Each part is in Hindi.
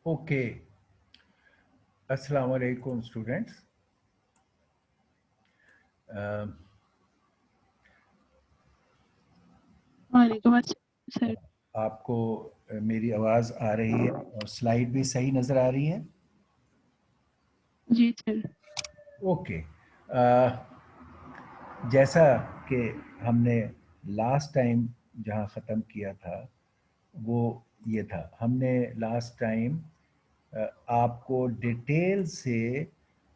ओके, अस्सलाम वालेकुम स्टूडेंट्स। वालेकुम अस्सलाम सर। आपको मेरी आवाज़ आ रही है और स्लाइड भी सही नज़र आ रही है? जी सर। ओके, जैसा कि हमने लास्ट टाइम जहां ख़त्म किया था वो ये था, हमने लास्ट टाइम आपको डिटेल से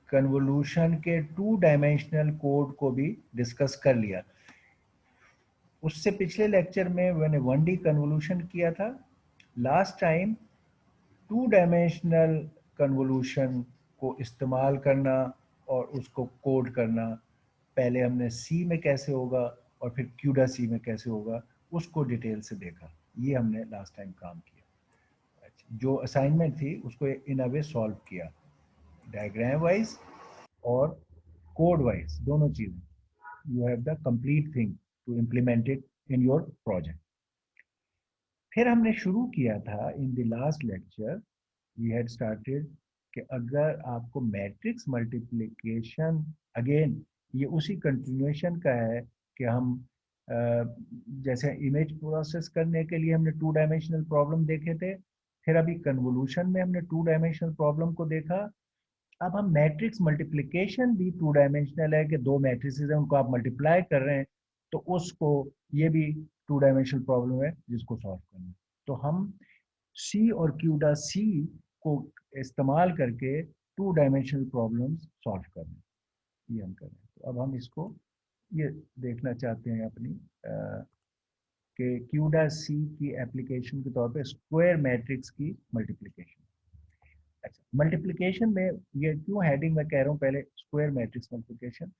कन्वोल्यूशन के 2 डायमेंशनल कोड को भी डिस्कस कर लिया। उससे पिछले लेक्चर में मैंने 1D कन्वोल्यूशन किया था। लास्ट टाइम 2 डायमेंशनल कन्वोल्यूशन को इस्तेमाल करना और उसको कोड करना, पहले हमने सी में कैसे होगा और फिर क्यूडा सी में कैसे होगा उसको डिटेल से देखा। ये हमने लास्ट टाइम काम किया। जो असाइनमेंट थी उसको इन अ वे सॉल्व किया, डायग्राम वाइज और कोड वाइज, दोनों चीज़ें। You have the complete thing to implement it in your project. फिर हमने शुरू किया था in the last lecture, we had started कि अगर आपको मैट्रिक्स मल्टीप्लिकेशन, अगेन ये उसी कंटिन्यूएशन का है कि हम जैसे इमेज प्रोसेस करने के लिए हमने 2 डायमेंशनल प्रॉब्लम देखे थे, फिर अभी कन्वोल्यूशन में हमने 2 डायमेंशनल प्रॉब्लम को देखा। अब हम मैट्रिक्स मल्टीप्लिकेशन भी 2 डायमेंशनल है कि 2 मैट्रिसेस हैं उनको आप मल्टीप्लाई कर रहे हैं, तो उसको, ये भी 2 डायमेंशनल प्रॉब्लम है जिसको सॉल्व करना है। तो हम सी और क्यूडा सी को इस्तेमाल करके 2 डायमेंशनल प्रॉब्लम्स सॉल्व कर रहे हैं, ये हम कर रहे हैं। तो अब हम इसको ये देखना चाहते हैं अपनी कि क्यूडा सी की एप्लीकेशन के तौर पे स्क्वायर मैट्रिक्स की मल्टीप्लिकेशन। अच्छा, मल्टीप्लिकेशन में ये क्यों हेडिंग में कह रहा हूँ, पहले स्क्वायर मैट्रिक्स मल्टीप्लिकेशन।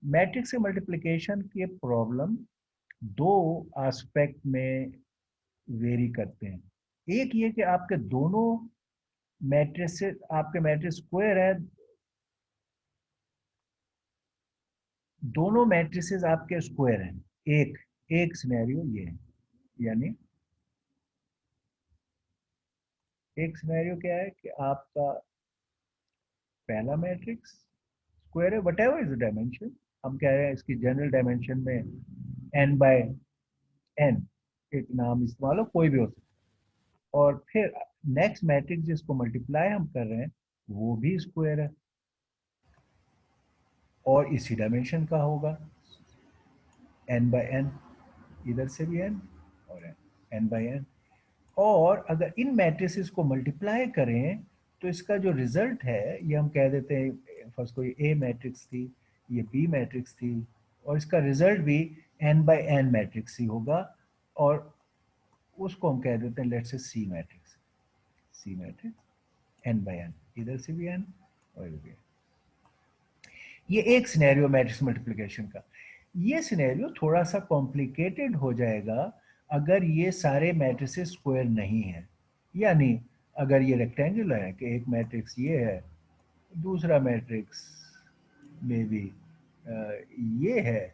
मैट्रिक्स से मल्टीप्लिकेशन के प्रॉब्लम 2 एस्पेक्ट में वेरी करते हैं। एक ये कि आपके दोनों मैट्रिसेस, आपके मैट्रिक्स स्क्वायर है, दोनों मैट्रिसेस आपके स्क्वायर हैं। एक एक सिनेरियो ये है, यानी एक सिनेरियो क्या है कि आपका पहला मैट्रिक्स स्क्वायर है, what ever is the dimension. हम कह रहे हैं इसकी जनरल डायमेंशन में n/n, एक नाम इस्तेमाल हो, कोई भी हो सकता है। और फिर नेक्स्ट मैट्रिक्स जिसको मल्टीप्लाई हम कर रहे हैं वो भी स्क्वायर है और इसी डायमेंशन का होगा, n/n, इधर से भी n और n/n। और अगर इन मैट्रिसेस को मल्टीप्लाई करें तो इसका जो रिजल्ट है, ये हम कह देते हैं, फर्स्ट कोई ए मैट्रिक्स थी, ये बी मैट्रिक्स थी, और इसका रिजल्ट भी n/n मैट्रिक्स ही होगा, और उसको हम कह देते हैं let's say C matrix. C matrix n/n, इधर से भी n और इधर भी n। ये एक सिनेरियो मैट्रिक्स मल्टीप्लिकेशन का। ये सिनेरियो थोड़ा सा कॉम्प्लिकेटेड हो जाएगा अगर ये सारे मैट्रिसेस स्क्वायर नहीं है। यानी अगर ये रेक्टेंगुलर है कि एक मैट्रिक्स ये है, दूसरा मैट्रिक्स में भी ये है,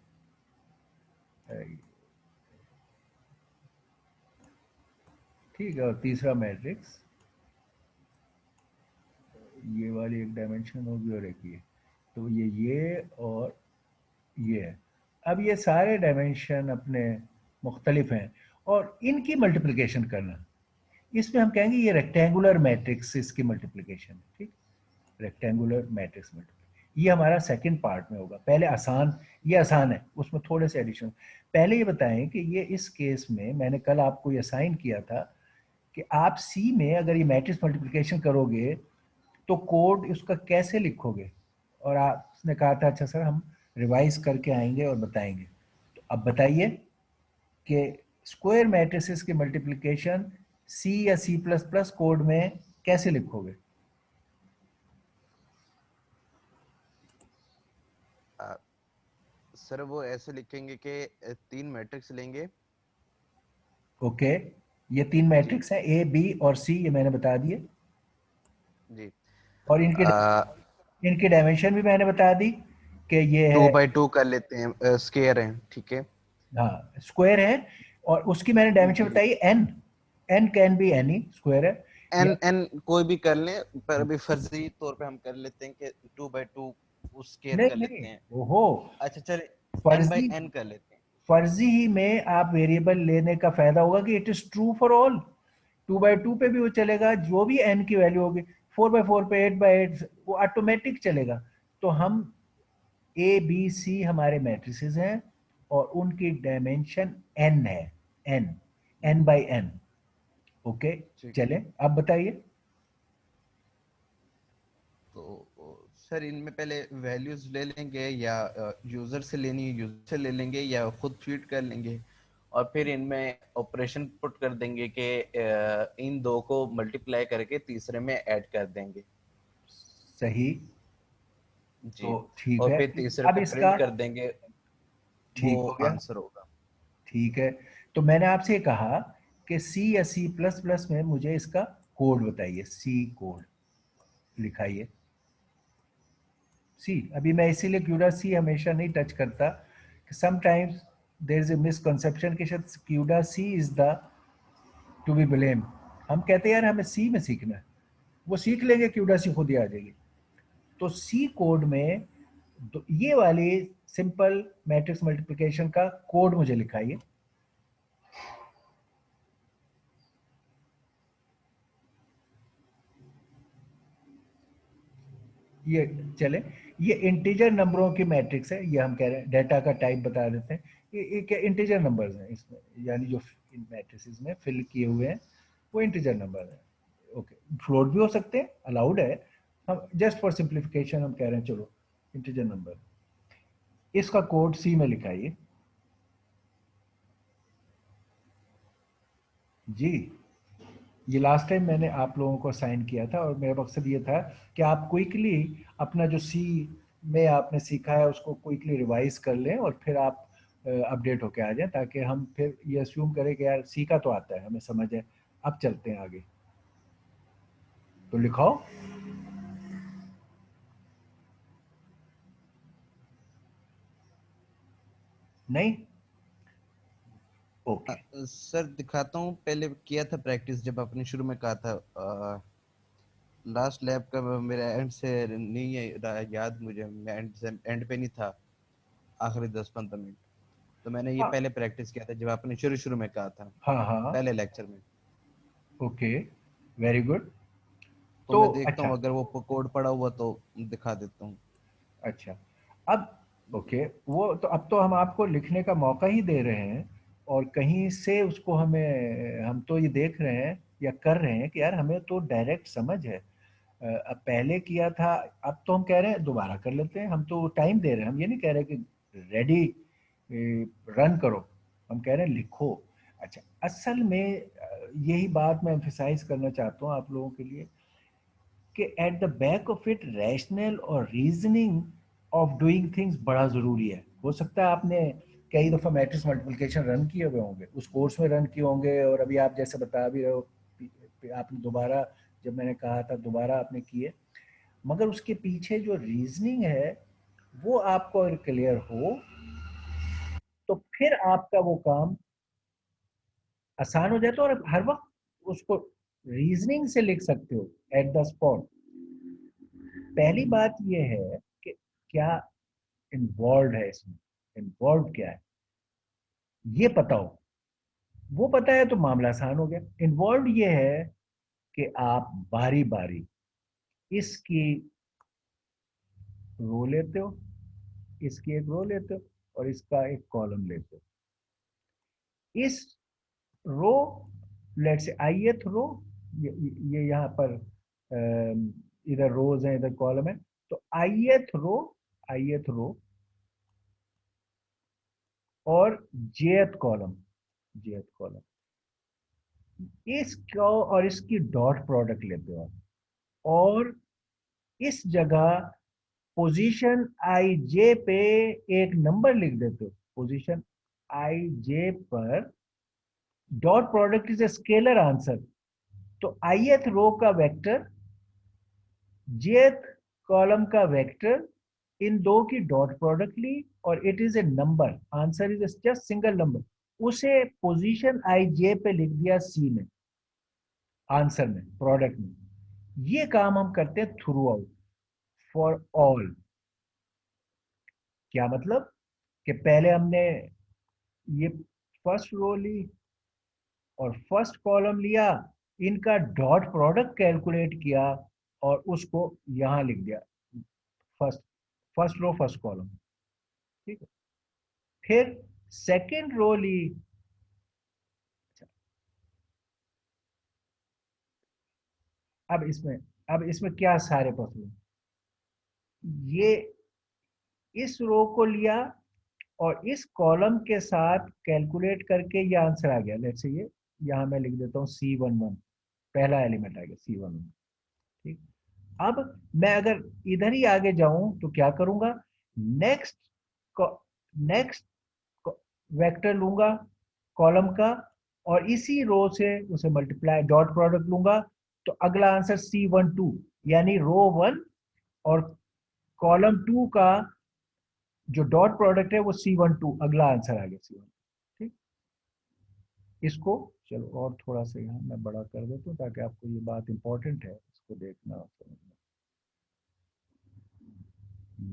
ठीक है, और तीसरा मैट्रिक्स ये वाली एक डायमेंशन होगी और एक ये, तो ये और ये है। अब ये सारे डायमेंशन अपने मुख्तलिफ हैं और इनकी मल्टीप्लिकेशन करना, इसमें हम कहेंगे ये रेक्टेंगुलर मैट्रिक्स इसकी मल्टीप्लिकेशन है, ठीक। रेक्टेंगुलर मैट्रिक्स मल्टीप्लिकेशन ये हमारा सेकंड पार्ट में होगा। पहले आसान, ये आसान है, उसमें थोड़े से एडिशन। पहले ये बताएं कि ये इस केस में मैंने कल आपको ये असाइन किया था कि आप सी में अगर ये मैट्रिक्स मल्टीप्लिकेशन करोगे तो कोड उसका कैसे लिखोगे, और आपने कहा था अच्छा सर हम रिवाइज करके आएंगे और बताएंगे। तो अब बताइए कि स्क्वायर मैट्रिसेस की मल्टीप्लिकेशन सी या सी प्लस प्लस कोड में कैसे लिखोगे? सर वो ऐसे लिखेंगे कि 3 मैट्रिक्स लेंगे। ओके, ये 3 जी मैट्रिक्स हैं, ए बी और सी, ये मैंने बता दिए। जी। और इनकी डायमेंशन भी मैंने बता दी कि ये 2 है, बाई 2 कर लेते हैं, स्क्वायर है, ठीक है। हाँ स्क्वायर है, और उसकी मैंने डायमेंशन जी बताई n. N can be any square है। एन एन कोई भी कर लें, पर अभी फर्जी तौर पे हम कर लेते हैं कि 2 by 2 स्केयर नहीं कर लेते नहीं, हैं। ओहो, अच्छा चले एन बाई फर्जी, एन कर लेते हैं। फर्जी ही में आप वेरिएबल लेने का फायदा होगा कि it is true for all. 2 by 2 पे भी वो चलेगा, जो भी n की वैल्यू होगी। 4 by 4 पे, 8 by 8 वो ऑटोमेटिक चलेगा। तो हम ए बी सी हमारे मैट्रिसेस हैं और उनकी डायमेंशन n है, n, n by n। Okay, ठीक है। चले अब बताइए। तो सर इनमें पहले वैल्यूज ले लेंगे या यूजर से लेनी है यूजर से ले लेंगे या खुद फीड कर लेंगे, और फिर इनमें ऑपरेशन पुट कर देंगे कि इन दो को मल्टीप्लाई करके तीसरे में ऐड कर देंगे। सही, जी। तो ठीक और है। फिर तीसरे अब को इसका प्रिंट कर देंगे, वो ठीक हो गया। आंसर होगा। ठीक है, तो मैंने आपसे कहा कि सी या सी प्लस प्लस में मुझे इसका कोड बताइए, सी कोड लिखाइए। सी, अभी मैं इसीलिए क्यूडा सी हमेशा नहीं टच करता कि sometimes there is a misconception कि शायद CUDA C is the to be blame. हम कहते हैं यार हमें सी में सीखना है, वो सीख लेंगे, क्यूडा सी खुद ही आ जाएगी। तो सी कोड में ये वाली सिंपल मैट्रिक्स मल्टीप्लिकेशन का कोड मुझे लिखाइए। ये चले, ये इंटीजर नंबरों की मैट्रिक्स है, ये हम कह रहे हैं, डाटा का टाइप बता देते हैं। ये क्या इंटीजर नंबर्स हैं इसमें, यानी जो इन मैट्रिसेस में फिल किए हुए हैं वो इंटीजर नंबर है। ओके, फ्लोट भी हो सकते हैं, अलाउड है, हम जस्ट फॉर सिंप्लीफिकेशन हम कह रहे हैं चलो इंटीजर नंबर। इसका कोड सी में लिखाइए जी। ये लास्ट टाइम मैंने आप लोगों को साइन किया था और मेरा मकसद ये था कि आप क्विकली अपना जो सी में आपने सीखा है उसको क्विकली रिवाइज कर लें और फिर आप अपडेट होके आ जाएं, ताकि हम फिर ये अस्यूम करें कि यार सीखा तो आता है, हमें समझ है। अब चलते हैं आगे, तो लिखाओ। नहीं, ओके। सर दिखाता हूँ, पहले किया था प्रैक्टिस जब आपने शुरू में कहा था। लास्ट लैब का मेरा एंड से नहीं है याद मुझे, मैं एंड पे नहीं था, आखिरी 10-15 मिनट। तो मैंने ये हाँ पहले प्रैक्टिस किया था जब आपने शुरू शुरू में कहा था, हाँ हाँ, पहले लेक्चर में। Okay, very good. तो तो मैं देखता हूँ अच्छा, अगर वो कोड पड़ा हुआ तो दिखा देता हूँ। अच्छा, अब ओके, वो तो अब तो हम आपको लिखने का मौका ही दे रहे हैं और कहीं से उसको हमें, हम तो ये देख रहे हैं या कर रहे हैं कि यार हमें तो डायरेक्ट समझ है। अब पहले किया था, अब तो हम कह रहे हैं दोबारा कर लेते हैं, हम तो टाइम दे रहे हैं, हम ये नहीं कह रहे कि रेडी रन करो, हम कह रहे हैं लिखो। अच्छा, असल में यही बात मैं एम्फेसाइज करना चाहता हूँ आप लोगों के लिए कि at the back of it rational और रीजनिंग ऑफ डूइंग थिंग्स बड़ा ज़रूरी है। हो सकता है आपने कई दफ़ा मैट्रिक्स मल्टीप्लिकेशन रन किए हुए होंगे, उस कोर्स में रन किए होंगे, और अभी आप जैसे बता भी रहे हो आपने दोबारा, जब मैंने कहा था दोबारा आपने किए, मगर उसके पीछे जो रीजनिंग है वो आपको अगर क्लियर हो तो फिर आपका वो काम आसान हो जाता है और हर वक्त उसको रीजनिंग से लिख सकते हो एट द स्पॉट। पहली बात यह है कि क्या इन्वॉल्व है इसमें, इन्वॉल्व क्या है ये पता हो, वो पता है तो मामला आसान हो गया। इन्वॉल्व ये है कि आप बारी बारी इसकी रो लेते हो, इसकी एक रो लेते हो और इसका एक कॉलम लेते हो। इस रो, लेट से आईएथ रो, ये यहाँ पर इधर रोज है इधर कॉलम है, तो आईएथ रो, आईएथ रो और जेथ कॉलम, जेथ कॉलम, इसको और इसकी डॉट प्रोडक्ट लेते हो और इस जगह पोजीशन आई जे पे एक नंबर लिख देते हो। पोजीशन आई जे पर dot product is a scalar answer, तो आईएथ रो का वेक्टर, जेथ कॉलम का वेक्टर, इन दो की डॉट प्रोडक्ट ली और it is a number, answer is just single number, उसे पोजीशन आई जे पे लिख दिया सी में। आंसर में, प्रोडक्ट में। ये काम हम करते हैं थ्रू आउट, फॉर ऑल। क्या मतलब कि पहले हमने ये फर्स्ट रो ली और फर्स्ट कॉलम लिया, इनका डॉट प्रोडक्ट कैलकुलेट किया और उसको यहां लिख दिया, first first row first column. ठीक है, फिर सेकंड रो ली। अब इसमें क्या सारे पॉसिबल, ये इस रो को लिया और इस कॉलम के साथ कैलकुलेट करके ये आंसर आ गया। लेट्स से ये यहां मैं लिख देता हूं C11, पहला एलिमेंट आ गया C11। ठीक, अब मैं अगर इधर ही आगे जाऊं तो क्या करूंगा, नेक्स्ट नेक्स्ट वेक्टर लूंगा कॉलम का और इसी रो से उसे मल्टीप्लाई डॉट प्रोडक्ट लूंगा, तो अगला आंसर C12, यानी रो 1 और कॉलम 2 का जो डॉट प्रोडक्ट है वो C12, अगला आंसर आ गया C1। ठीक, इसको चलो और थोड़ा सा यहाँ मैं बड़ा कर देता हूँ ताकि आपको ये बात इंपॉर्टेंट है, इसको देखना और समझना।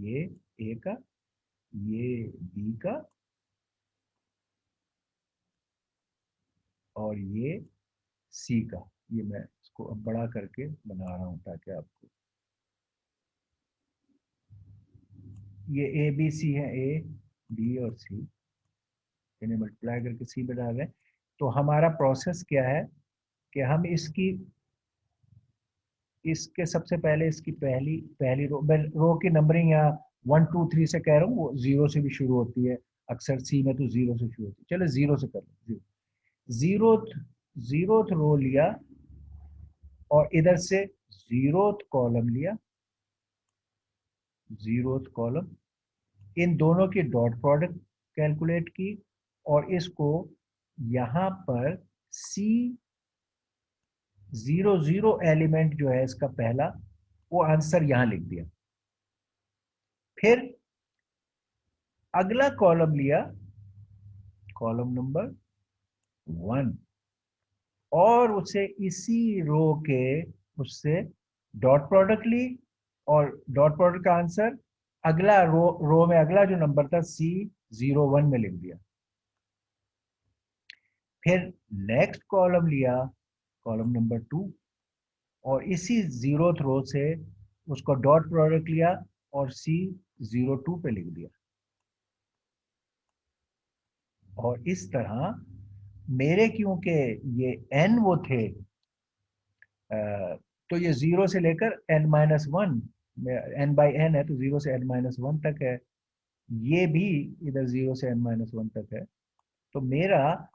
ये ए का, ये बी का, और ये सी का। ये मैं इसको अब बड़ा करके बना रहा हूं ताकि आपको, ये ए बी सी है, ए बी और सी, इन्हें मल्टीप्लाई करके सी में डाल रहे हैं। तो हमारा प्रोसेस क्या है कि हम इसके सबसे पहले इसकी पहली पहली रो, मैं रो की नंबरिंग यहाँ 1 2 3 से कह रहा हूँ, वो जीरो से भी शुरू होती है, अक्सर सी में तो जीरो से शुरू होती है। चलो जीरो से कर लो, जीरोथ जीरोथ रो लिया और इधर से जीरोथ कॉलम लिया, जीरोथ कॉलम, इन दोनों की डॉट प्रोडक्ट कैलकुलेट की और इसको यहां पर सी 00 एलिमेंट जो है इसका पहला, वो आंसर यहां लिख दिया। फिर अगला कॉलम लिया, कॉलम नंबर 1, और उसे इसी रो के उससे डॉट प्रोडक्ट ली और डॉट प्रोडक्ट का आंसर अगला रो में अगला जो नंबर था C01 में लिख दिया। फिर नेक्स्ट कॉलम लिया, कॉलम नंबर 2, और इसी जीरोथ रो से उसको डॉट प्रोडक्ट लिया और C02 पे लिख दिया। और इस तरह मेरे क्योंकि ये n वो थे, तो ये जीरो से लेकर n-1, n/n है तो जीरो से n-1 तक है, ये भी इधर जीरो से n-1 तक है। तो मेरा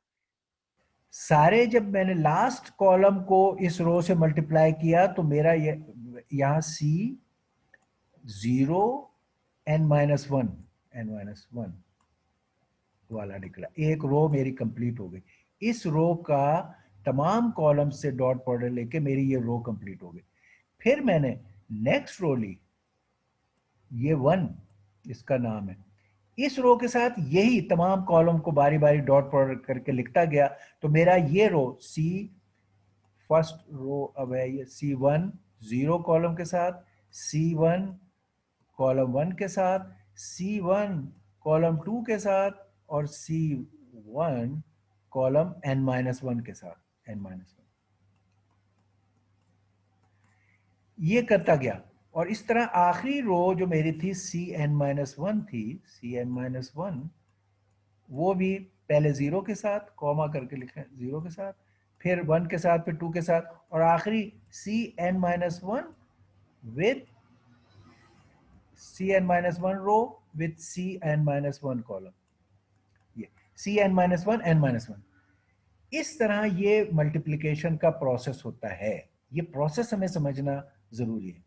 सारे, जब मैंने लास्ट कॉलम को इस रो से मल्टीप्लाई किया तो मेरा ये यहाँ C0 n-1 वाला निकला, एक रो मेरी कंप्लीट हो गई। इस रो का तमाम कॉलम से डॉट प्रोडक्ट लेके मेरी ये रो कंप्लीट हो गई। फिर मैंने नेक्स्ट रो ली, ये 1 इसका नाम है, इस रो के साथ यही तमाम कॉलम को बारी बारी डॉट प्रोडक्ट करके लिखता गया, तो मेरा ये रो सी फर्स्ट रो अब है ये C1 0 कॉलम के साथ, C1 कॉलम 1 के साथ, C1 कॉलम 2 के साथ और C1 कॉलम n-1 के साथ, n-1 ये करता गया। और इस तरह आखिरी रो जो मेरी थी Cn-1 थी, Cn-1 वो भी पहले जीरो के साथ कॉमा करके लिखे, जीरो के साथ, फिर 1 के साथ, फिर 2 के साथ, और आखिरी Cn-1 with Cn-1 row with Cn-1 column, ये Cn-1 n-1। इस तरह ये मल्टीप्लिकेशन का प्रोसेस होता है। ये प्रोसेस हमें समझना जरूरी है।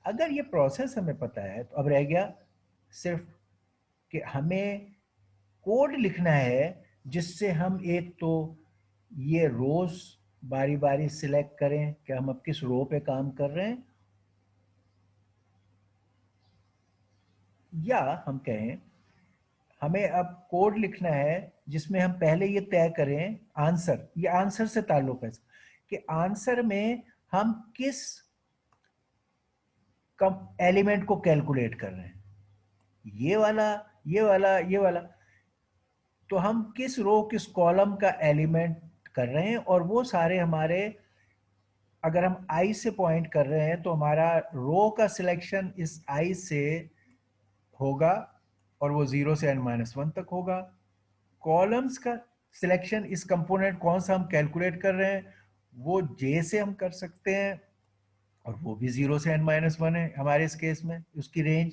अगर ये प्रोसेस हमें पता है तो अब रह गया सिर्फ कि हमें कोड लिखना है जिससे हम एक तो ये रोज बारी बारी सिलेक्ट करें कि हम अब किस रो पे काम कर रहे हैं, या हम कहें हमें अब कोड लिखना है जिसमें हम पहले ये तय करें आंसर, ये आंसर से ताल्लुक है कि आंसर में हम किस एलिमेंट को कैलकुलेट कर रहे हैं, ये वाला, ये वाला, ये वाला। तो हम किस रो किस कॉलम का एलिमेंट कर रहे हैं, और वो सारे हमारे, अगर हम आई से पॉइंट कर रहे हैं तो हमारा रो का सिलेक्शन इस आई से होगा और वो 0 से n-1 तक होगा। कॉलम्स का सिलेक्शन, इस कंपोनेंट कौन सा हम कैलकुलेट कर रहे हैं, वो जे से हम कर सकते हैं और वो भी 0 से n-1 है हमारे इस केस में, उसकी रेंज।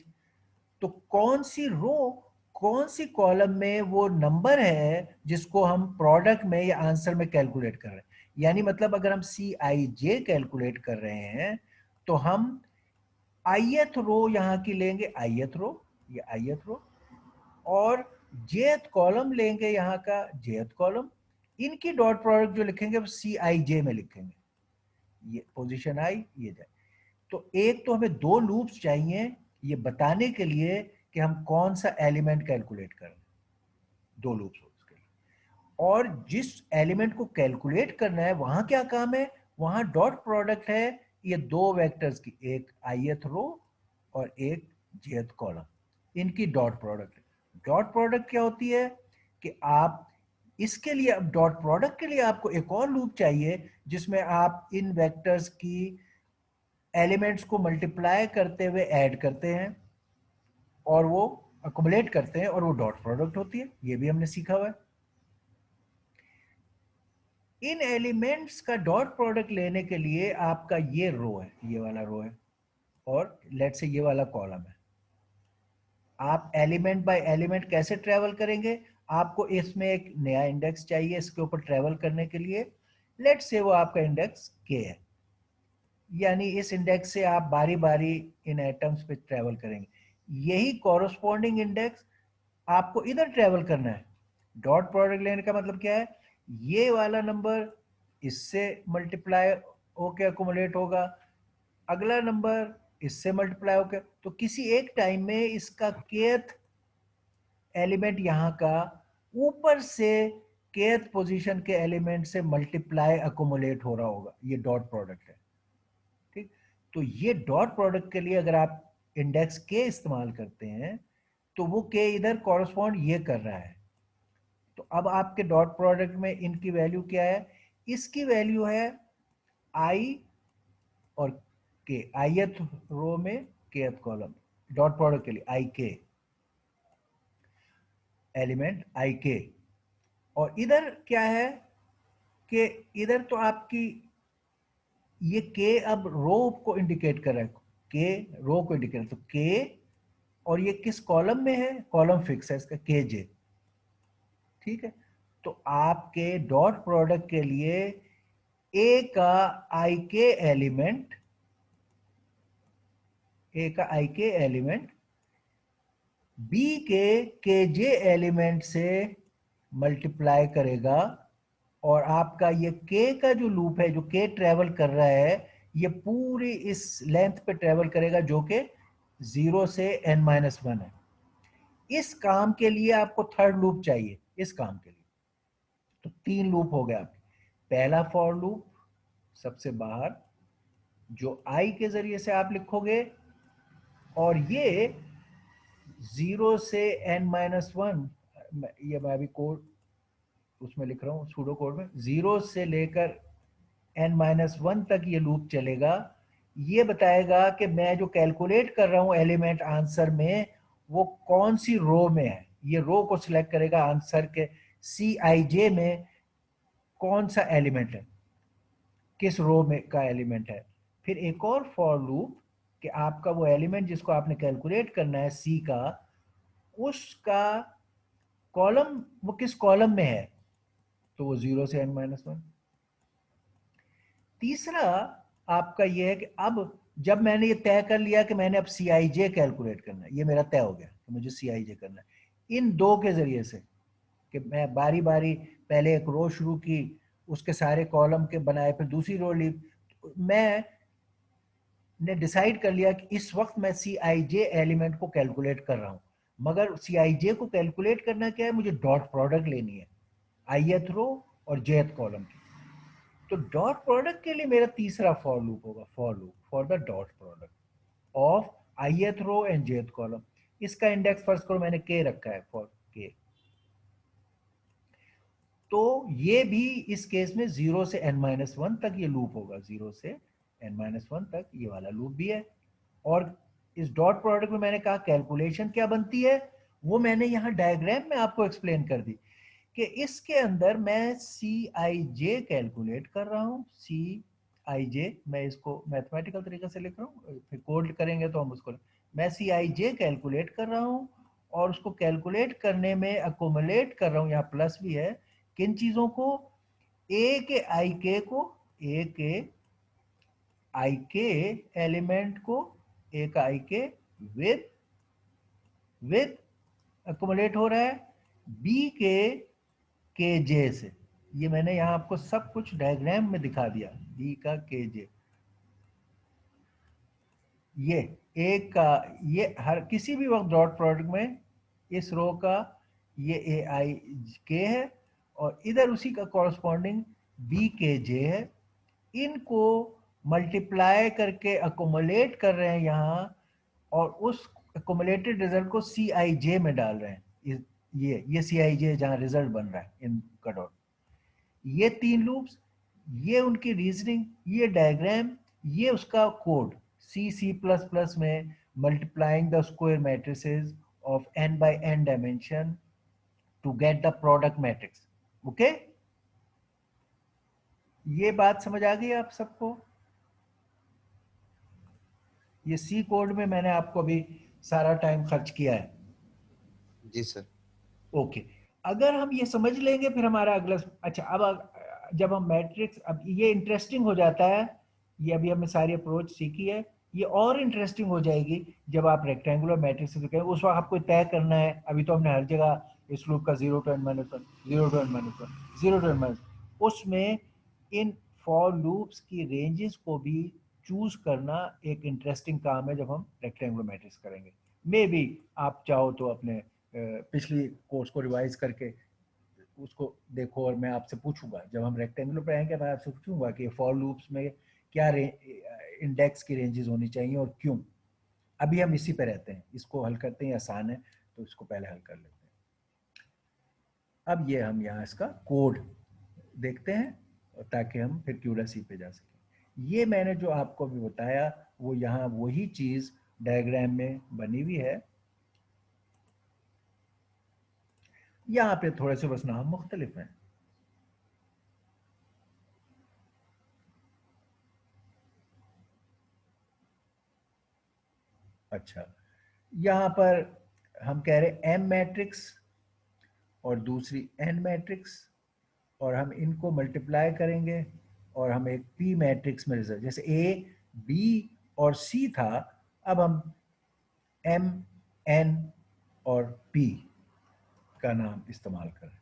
तो कौन सी रो कौन सी कॉलम में वो नंबर है जिसको हम प्रोडक्ट में या आंसर में कैलकुलेट कर रहे हैं, यानी मतलब अगर हम सी आई जे कैलकुलेट कर रहे हैं तो हम आईएथ रो यहाँ की लेंगे, आईएथ रो, ये आईएथ रो, और जेथ कॉलम लेंगे यहाँ का, जेथ कॉलम। इनकी डॉट प्रोडक्ट जो लिखेंगे वो सी आई जे में लिखेंगे, ये पोजीशन आई, ये जाए। तो एक तो हमें दो लूप्स चाहिए ये बताने के लिए कि हम कौन सा एलिमेंट कैलकुलेट कर रहे हैं, दो लूप्स उसके लिए। और जिस एलिमेंट को कैलकुलेट करना है वहां क्या काम है, वहां डॉट प्रोडक्ट है ये दो वेक्टर्स की, एक आईएथ रो और एक जेथ कॉलम, इनकी डॉट प्रोडक्ट है। डॉट प्रोडक्ट क्या होती है कि आप इसके लिए, अब डॉट प्रोडक्ट के लिए आपको एक और लूप चाहिए जिसमें आप इन वेक्टर्स की एलिमेंट्स को मल्टीप्लाई करते हुए ऐड करते हैं और वो अकुमुलेट करते हैं और वो डॉट प्रोडक्ट होती है, ये भी हमने सीखा हुआ है। इन एलिमेंट्स का डॉट प्रोडक्ट लेने के लिए आपका ये रो है, ये वाला रो है, और लेट से ये वाला कॉलम है। आप एलिमेंट बाय एलिमेंट कैसे ट्रेवल करेंगे, आपको इसमें एक नया इंडेक्स चाहिए इसके ऊपर ट्रेवल करने के लिए। लेट से वो आपका इंडेक्स के है, यानी इस इंडेक्स से आप बारी बारी इन एटम्स पे ट्रेवल करेंगे। यही कॉरस्पॉन्डिंग इंडेक्स आपको इधर ट्रेवल करना है। डॉट प्रोडक्ट लेने का मतलब क्या है, ये वाला नंबर इससे मल्टीप्लाई होके अकोमोडेट होगा, अगला नंबर इससे मल्टीप्लाई होकर, तो किसी एक टाइम में इसका केथ एलिमेंट यहाँ का ऊपर से केथ पोजीशन के एलिमेंट से मल्टीप्लाई अकोमोलेट हो रहा होगा, ये डॉट प्रोडक्ट है। ठीक, तो ये डॉट प्रोडक्ट के लिए अगर आप इंडेक्स के इस्तेमाल करते हैं तो वो के इधर कॉरस्पॉन्ड ये कर रहा है। तो अब आपके डॉट प्रोडक्ट में इनकी वैल्यू क्या है, इसकी वैल्यू है आई और के, आईएथ रो में केथ कॉलम, डॉट प्रोडक्ट के लिए आई के, एलिमेंट आई के। और इधर क्या है कि इधर तो आपकी ये के अब रो को इंडिकेट कर रहा है, के रो को इंडिकेट, तो के, और ये किस कॉलम में है, कॉलम फिक्स है इसका के जे। ठीक है, तो आपके डॉट प्रोडक्ट के लिए ए का आई के एलिमेंट, ए का आई के एलिमेंट बी के जे एलिमेंट से मल्टीप्लाई करेगा, और आपका ये के का जो लूप है, जो के ट्रेवल कर रहा है, ये पूरी इस लेंथ पे ट्रेवल करेगा जो कि 0 से n-1 है। इस काम के लिए आपको थर्ड लूप चाहिए, इस काम के लिए। तो तीन लूप हो गए आपके। पहला फॉर लूप सबसे बाहर जो आई के जरिए से आप लिखोगे, और ये 0 से n-1, ये मैं अभी कोड उसमें लिख रहा हूँ सूडो कोड में, 0 से लेकर n-1 तक ये लूप चलेगा। ये बताएगा कि मैं जो कैलकुलेट कर रहा हूँ एलिमेंट आंसर में वो कौन सी रो में है, ये रो को सिलेक्ट करेगा आंसर के सी आई जे में कौन सा एलिमेंट है, किस रो में का एलिमेंट है। फिर एक और फॉर लूप कि आपका वो एलिमेंट जिसको आपने कैलकुलेट करना है सी का, उसका कॉलम, वो किस कॉलम में है, तो वो 0 से n-1। तीसरा आपका ये है कि अब जब मैंने ये तय कर लिया कि मैंने अब सी आई जे कैलकुलेट करना है, ये मेरा तय हो गया कि मुझे सी आई जे करना है इन दो के जरिए से, कि मैं बारी बारी पहले एक रो शुरू की, उसके सारे कॉलम के बनाए, फिर दूसरी रो ली। मैं ने डिसाइड कर लिया कि इस वक्त मैं सी आई जे एलिमेंट को कैलकुलेट कर रहा हूँ, मगर CIJ को कैलकुलेट करना क्या है, मुझे डॉट प्रोडक्ट लेनी है ith रो और jth कॉलम की। तो डॉट प्रोडक्ट के लिए मेरा तीसरा फॉर लूप होगा, for loop for the dot product of ith row and jth column. इसका इंडेक्स फर्स्ट करो मैंने k रखा है, फॉर k। तो ये भी इस केस में 0 से n-1 तक ये लूप होगा, 0 से n-1 तक ये वाला लूप भी है। और इस डॉट प्रोडक्ट में मैंने कहा कैलकुलेशन क्या बनती है, वो मैंने यहाँ डायग्राम में आपको एक्सप्लेन कर दी कि इसके अंदर मैं CIJ कैलकुलेट कर रहा हूँ। CIJ मैं इसको मैथमेटिकल तरीके से लिख रहा हूँ, फिर कोड करेंगे तो हम उसको, मैं CIJ कैलकुलेट कर रहा हूँ और उसको कैलकुलेट करने में अकोमोलेट कर रहा हूँ, यहाँ प्लस भी है, किन चीजों को, ए के आई के को, ए के आई के एलिमेंट को, ए का आई के विद अकोमोलेट हो रहा है बी के जे से। ये मैंने यहां आपको सब कुछ डायग्राम में दिखा दिया, बी का के जे, ये एक का, ये हर किसी भी वक्त डॉट प्रोडक्ट में इस रो का ये ए आई के है और इधर उसी का कॉरस्पॉन्डिंग बी के जे है। इनको मल्टीप्लाई करके अकोमोलेट कर रहे हैं यहाँ और उस अकोमोलेटेड रिजल्ट को CIJ में डाल रहे हैं। ये CIJ जहाँ रिजल्ट बन रहा है इनका डॉट। ये तीन लूप्स, ये उनकी रीजनिंग, ये डायग्राम, ये उसका कोड C++ में multiplying the square matrices of n by n dimension to get the product matrix. Okay, ये बात समझ आ गई आप सबको? ये सी कोड में मैंने आपको अभी सारा टाइम खर्च किया है। जी सर। ओके, अगर हम ये समझ लेंगे फिर हमारा अगला, अच्छा अब जब हम मैट्रिक्स, अब ये इंटरेस्टिंग हो जाता है, ये अभी हमने सारी अप्रोच सीखी है, ये और इंटरेस्टिंग हो जाएगी जब आप रेक्टेंगुलर मैट्रिक्स करेंगे। उस वक्त आपको तय करना है, अभी तो हमने हर जगह इस लूप का 0 to n-1, 0 to n-1, 0 to n-1, उसमें इन फॉर लूप्स की रेंजेस को भी चूज करना एक इंटरेस्टिंग काम है जब हम रेक्टेंगुलर मैट्रिक्स करेंगे। मे बी आप चाहो तो अपने पिछली कोर्स को रिवाइज करके उसको देखो और मैं आपसे पूछूंगा, जब हम रेक्टेंगुलर पे आएंगे मैं आपसे पूछूंगा कि फॉर लूप्स में क्या इंडेक्स की रेंजेस होनी चाहिए और क्यों। अभी हम इसी पे रहते हैं, इसको हल करते हैं, आसान है तो इसको पहले हल कर लेते हैं। अब ये हम यहाँ इसका कोड देखते हैं ताकि हम फिर क्यूरेसी पे जा सकें। ये मैंने जो आपको अभी बताया वो यहाँ वही चीज डायग्राम में बनी हुई है, यहाँ पे थोड़े से बस नाम मुख्तलिफ हैं। अच्छा, यहाँ पर हम कह रहे एम मैट्रिक्स और दूसरी एन मैट्रिक्स और हम इनको मल्टीप्लाई करेंगे और हम एक पी मैट्रिक्स में रिजल्ट, जैसे ए बी और सी था, अब हम एम एन और पी का नाम इस्तेमाल करें।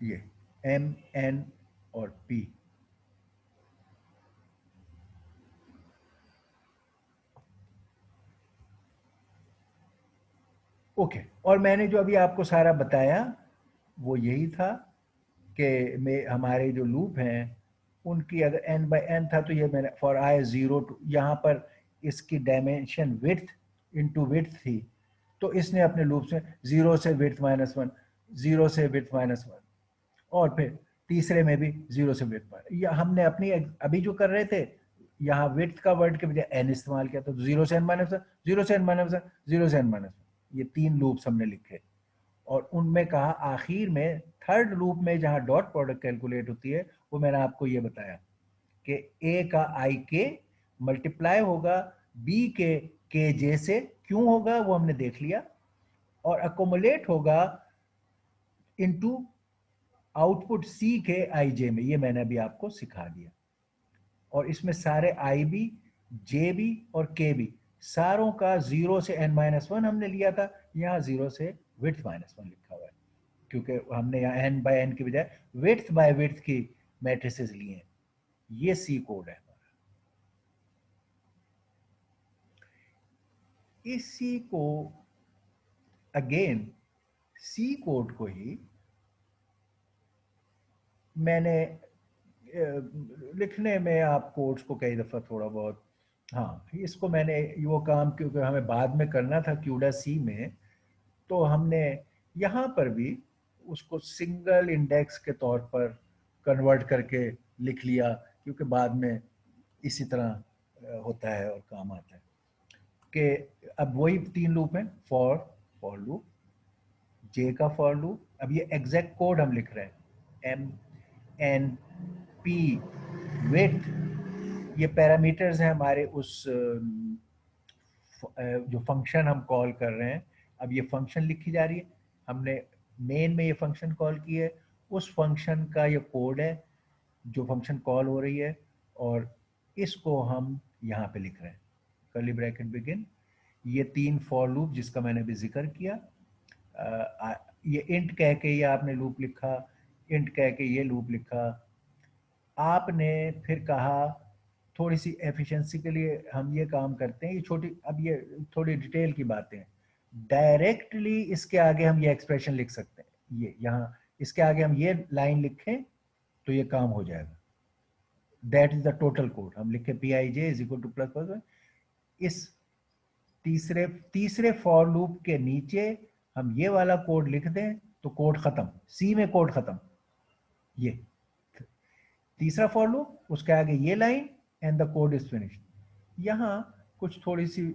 ये एम एन और पी, ओके। और मैंने जो अभी आपको सारा बताया वो यही था कि हमारे जो लूप हैं उनकी अगर n by n था तो ये मैंने फॉर i 0 to, यहाँ पर इसकी डायमेंशन विड्थ इनटू विड्थ थी, तो इसने अपने लूप में 0 से विड्थ -1, 0 से विड्थ -1 और फिर तीसरे में भी 0 से विड्थ -1। या हमने अपनी अभी जो कर रहे थे यहाँ विड्थ का वर्ड के बजाय n इस्तेमाल किया, तो 0 से n-1, 0 से n-1, 0 से n-1, ये तीन लूप्स हमने लिखे और उनमें कहा आखिर में थर्ड लूप में जहां डॉट प्रोडक्ट कैलकुलेट होती है वो मैंने आपको ये बताया कि ए का आई के मल्टीप्लाई होगा बी के जे से, क्यों होगा वो हमने देख लिया, और अकोमोलेट होगा इनटू आउटपुट सी के आई जे में, ये मैंने अभी आपको सिखा दिया। और इसमें सारे आई भी, जे भी और के भी, सारों का 0 से n-1 हमने लिया था, यहाँ 0 से विड्थ -1 लिखा हुआ है क्योंकि हमने यहाँ n by n के बजाय विड्थ बाय विड्थ की मैट्रिसेस लिए हैं। ये सी कोड है हमारा। इसी को अगेन सी कोड को ही मैंने लिखने में आप कोड्स को कई दफ़ा थोड़ा बहुत, हाँ इसको मैंने वो काम क्योंकि हमें बाद में करना था क्यूडा सी में, तो हमने यहाँ पर भी उसको सिंगल इंडेक्स के तौर पर कन्वर्ट करके लिख लिया, क्योंकि बाद में इसी तरह होता है और काम आता है कि अब वही 3 लूप हैं, फॉर लूप, जे का फॉर लूप। अब ये एग्जैक्ट कोड हम लिख रहे हैं, एम एन पी विड्थ, ये पैरामीटर्स हैं हमारे उस जो फंक्शन हम कॉल कर रहे हैं। अब ये फंक्शन लिखी जा रही है, हमने मेन में ये फंक्शन कॉल की है, उस फंक्शन का ये कोड है जो फंक्शन कॉल हो रही है, और इसको हम यहाँ पे लिख रहे हैं, कर्ली ब्रैकेट बिगिन, ये 3 फॉर लूप जिसका मैंने भी जिक्र किया। ये इंट कह के ये आपने लूप लिखा, इंट कह के ये लूप लिखा। आपने फिर कहा थोड़ी सी एफिशिएंसी के लिए हम ये काम करते हैं, ये छोटी, अब ये थोड़ी डिटेल की बातें हैं, डायरेक्टली इसके आगे हम ये एक्सप्रेशन लिख सकते हैं, ये यहाँ इसके आगे हम ये लाइन लिखें तो ये काम हो जाएगा। That is the total code, हम लिखे P I J is equal two plus plus, इस तीसरे फॉर लूप के नीचे हम ये वाला कोड लिख दें तो कोड खत्म, सी में कोड खत्म। ये तीसरा फॉर लूप, उसके आगे ये line, and the code is finished. यहाँ कुछ थोड़ी सी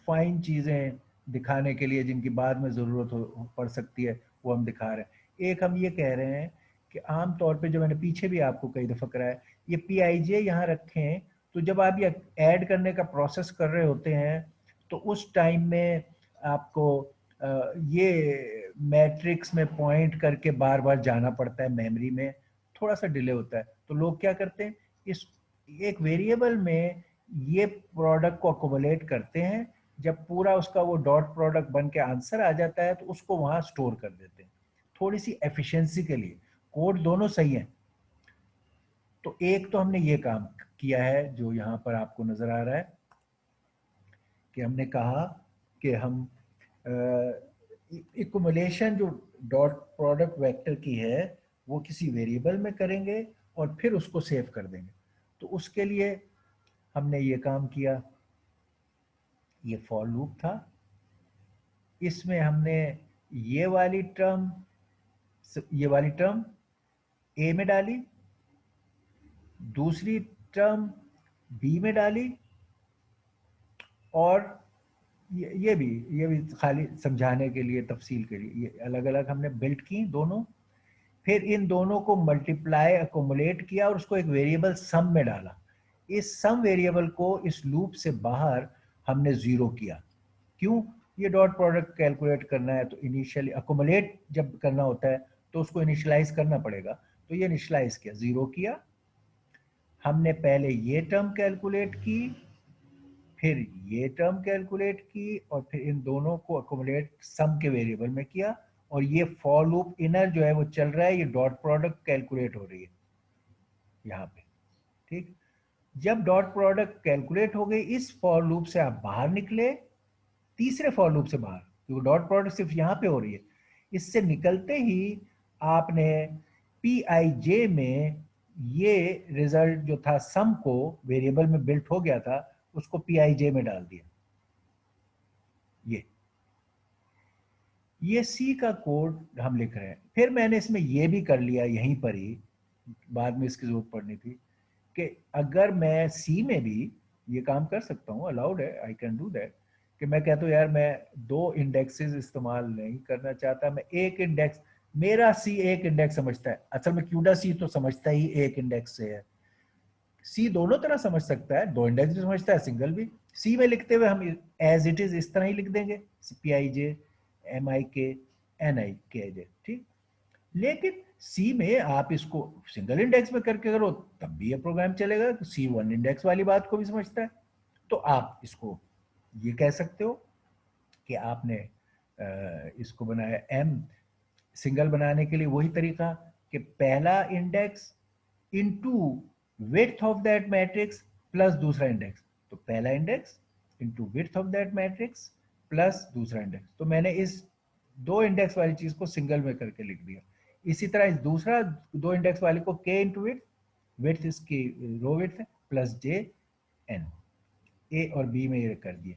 फाइन चीजें दिखाने के लिए जिनकी बाद में जरूरत पड़ सकती है वो हम दिखा रहे हैं। एक हम ये कह रहे हैं कि आमतौर पे जो मैंने पीछे भी आपको कई दफा कराया, ये पी आई जे यहाँ रखें तो जब आप ये ऐड करने का प्रोसेस कर रहे होते हैं तो उस टाइम में आपको ये मैट्रिक्स में पॉइंट करके बार बार जाना पड़ता है, मेमोरी में थोड़ा सा डिले होता है। तो लोग क्या करते हैं, इस एक वेरिएबल में ये प्रोडक्ट को अकोमोलेट करते हैं, जब पूरा उसका वो डॉट प्रोडक्ट बन के आंसर आ जाता है तो उसको वहां स्टोर कर देते हैं, थोड़ी सी एफिशिएंसी के लिए। कोड दोनों सही है। तो एक तो हमने ये काम किया है जो यहाँ पर आपको नजर आ रहा है कि हमने कहा कि हम एक्युमुलेशन जो डॉट प्रोडक्ट वेक्टर की है वो किसी वेरिएबल में करेंगे और फिर उसको सेव कर देंगे। तो उसके लिए हमने ये काम किया, ये फॉर लूप था, इसमें हमने ये वाली टर्म ए में डाली, दूसरी टर्म बी में डाली, और ये भी खाली समझाने के लिए, तफसील के लिए, ये अलग अलग हमने बिल्ट की दोनों। फिर इन दोनों को मल्टीप्लाई अकोमुलेट किया और उसको एक वेरिएबल सम में डाला। इस सम वेरिएबल को इस लूप से बाहर हमने 0 किया। क्यों? ये डॉट प्रोडक्ट कैलकुलेट करना है तो इनिशियली अकोमुलेट जब करना होता है तो उसको इनिशियलाइज करना पड़ेगा, तो ये इनिशियलाइज किया, 0 किया। हमने पहले ये टर्म कैलकुलेट की, फिर ये टर्म कैलकुलेट की, और फिर इन दोनों को अकोमुलेट सम के वेरिएबल में किया, और ये फॉर लूप इनर जो है वो चल रहा है, ये डॉट प्रोडक्ट कैलकुलेट हो रही है यहाँ पे। ठीक, जब डॉट प्रोडक्ट कैलकुलेट हो गई, इस फॉर लूप से आप बाहर निकले, तीसरे फॉर लूप से बाहर, क्योंकि डॉट प्रोडक्ट सिर्फ यहाँ पे हो रही है, इससे निकलते ही आपने पी आई जे में ये रिजल्ट जो था सम को वेरिएबल में बिल्ट हो गया था उसको पी आई जे में डाल दिया। ये सी का कोड हम लिख रहे हैं। फिर मैंने इसमें ये भी कर लिया यहीं पर ही, बाद में इसकी जरूरत पड़नी थी, कि अगर मैं सी में भी ये काम कर सकता हूँ, अलाउड है, आई कैन डू दैट, कि मैं कहता हूँ यार मैं 2 इंडेक्सेस इस्तेमाल नहीं करना चाहता, मैं एक इंडेक्स, मेरा सी एक इंडेक्स समझता है, असल में क्यूडा सी तो समझता ही एक इंडेक्स से है, सी दोनों तरह समझ सकता है, 2 इंडेक्स भी समझता है, सिंगल भी। सी में लिखते हुए हम एज इट इज इस तरह ही लिख देंगे, पी आई जे एम आई के एन आई के जे, ठीक। लेकिन सी में आप इसको सिंगल इंडेक्स में करके करो तब भी ये प्रोग्राम चलेगा, तो सी 1 इंडेक्स वाली बात को भी समझता है। तो आप इसको ये कह सकते हो कि आपने इसको बनाया, एम सिंगल बनाने के लिए वही तरीका कि पहला index into width of that matrix plus दूसरा इंडेक्स, तो पहला index into width of that matrix plus दूसरा इंडेक्स। तो मैंने इस 2 इंडेक्स वाली चीज को सिंगल में करके लिख दिया। इसी तरह इस दूसरा 2 इंडेक्स वाले को k इंटू विड्थ, विड्थ इसकी रो विड्थ है, प्लस j n, a और b में ये कर दिए।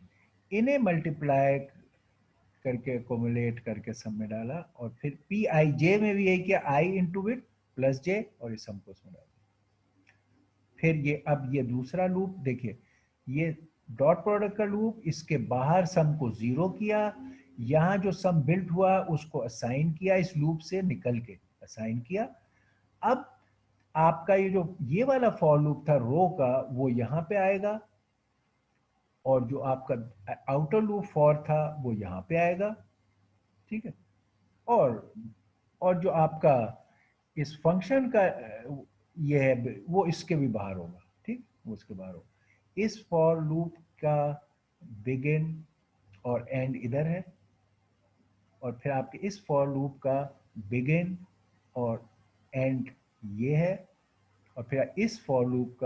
इन्हें मल्टीप्लाई करके एकोमुलेट करके सम में डाला और फिर पी आई जे में भी यही किया, i into width plus j और इस सम को उसमें डाल दिया। फिर ये अब ये दूसरा लूप देखिए, ये डॉट प्रोडक्ट का लूप, इसके बाहर सम को 0 किया, यहाँ जो सम बिल्ट हुआ उसको असाइन किया, इस लूप से निकल के असाइन किया। अब आपका ये जो ये वाला फॉर लूप था रो का वो यहाँ पे आएगा, और जो आपका आउटर लूप फॉर था वो यहाँ पे आएगा, ठीक है। और जो आपका इस फंक्शन का ये है वो इसके भी बाहर होगा, ठीक, वो उसके बाहर होगा। इस फॉर लूप का बिगिन और एंड इधर है, और फिर आपके इस फॉर लूप का बिगिन और एंड ये है, और फिर इस फॉर लूप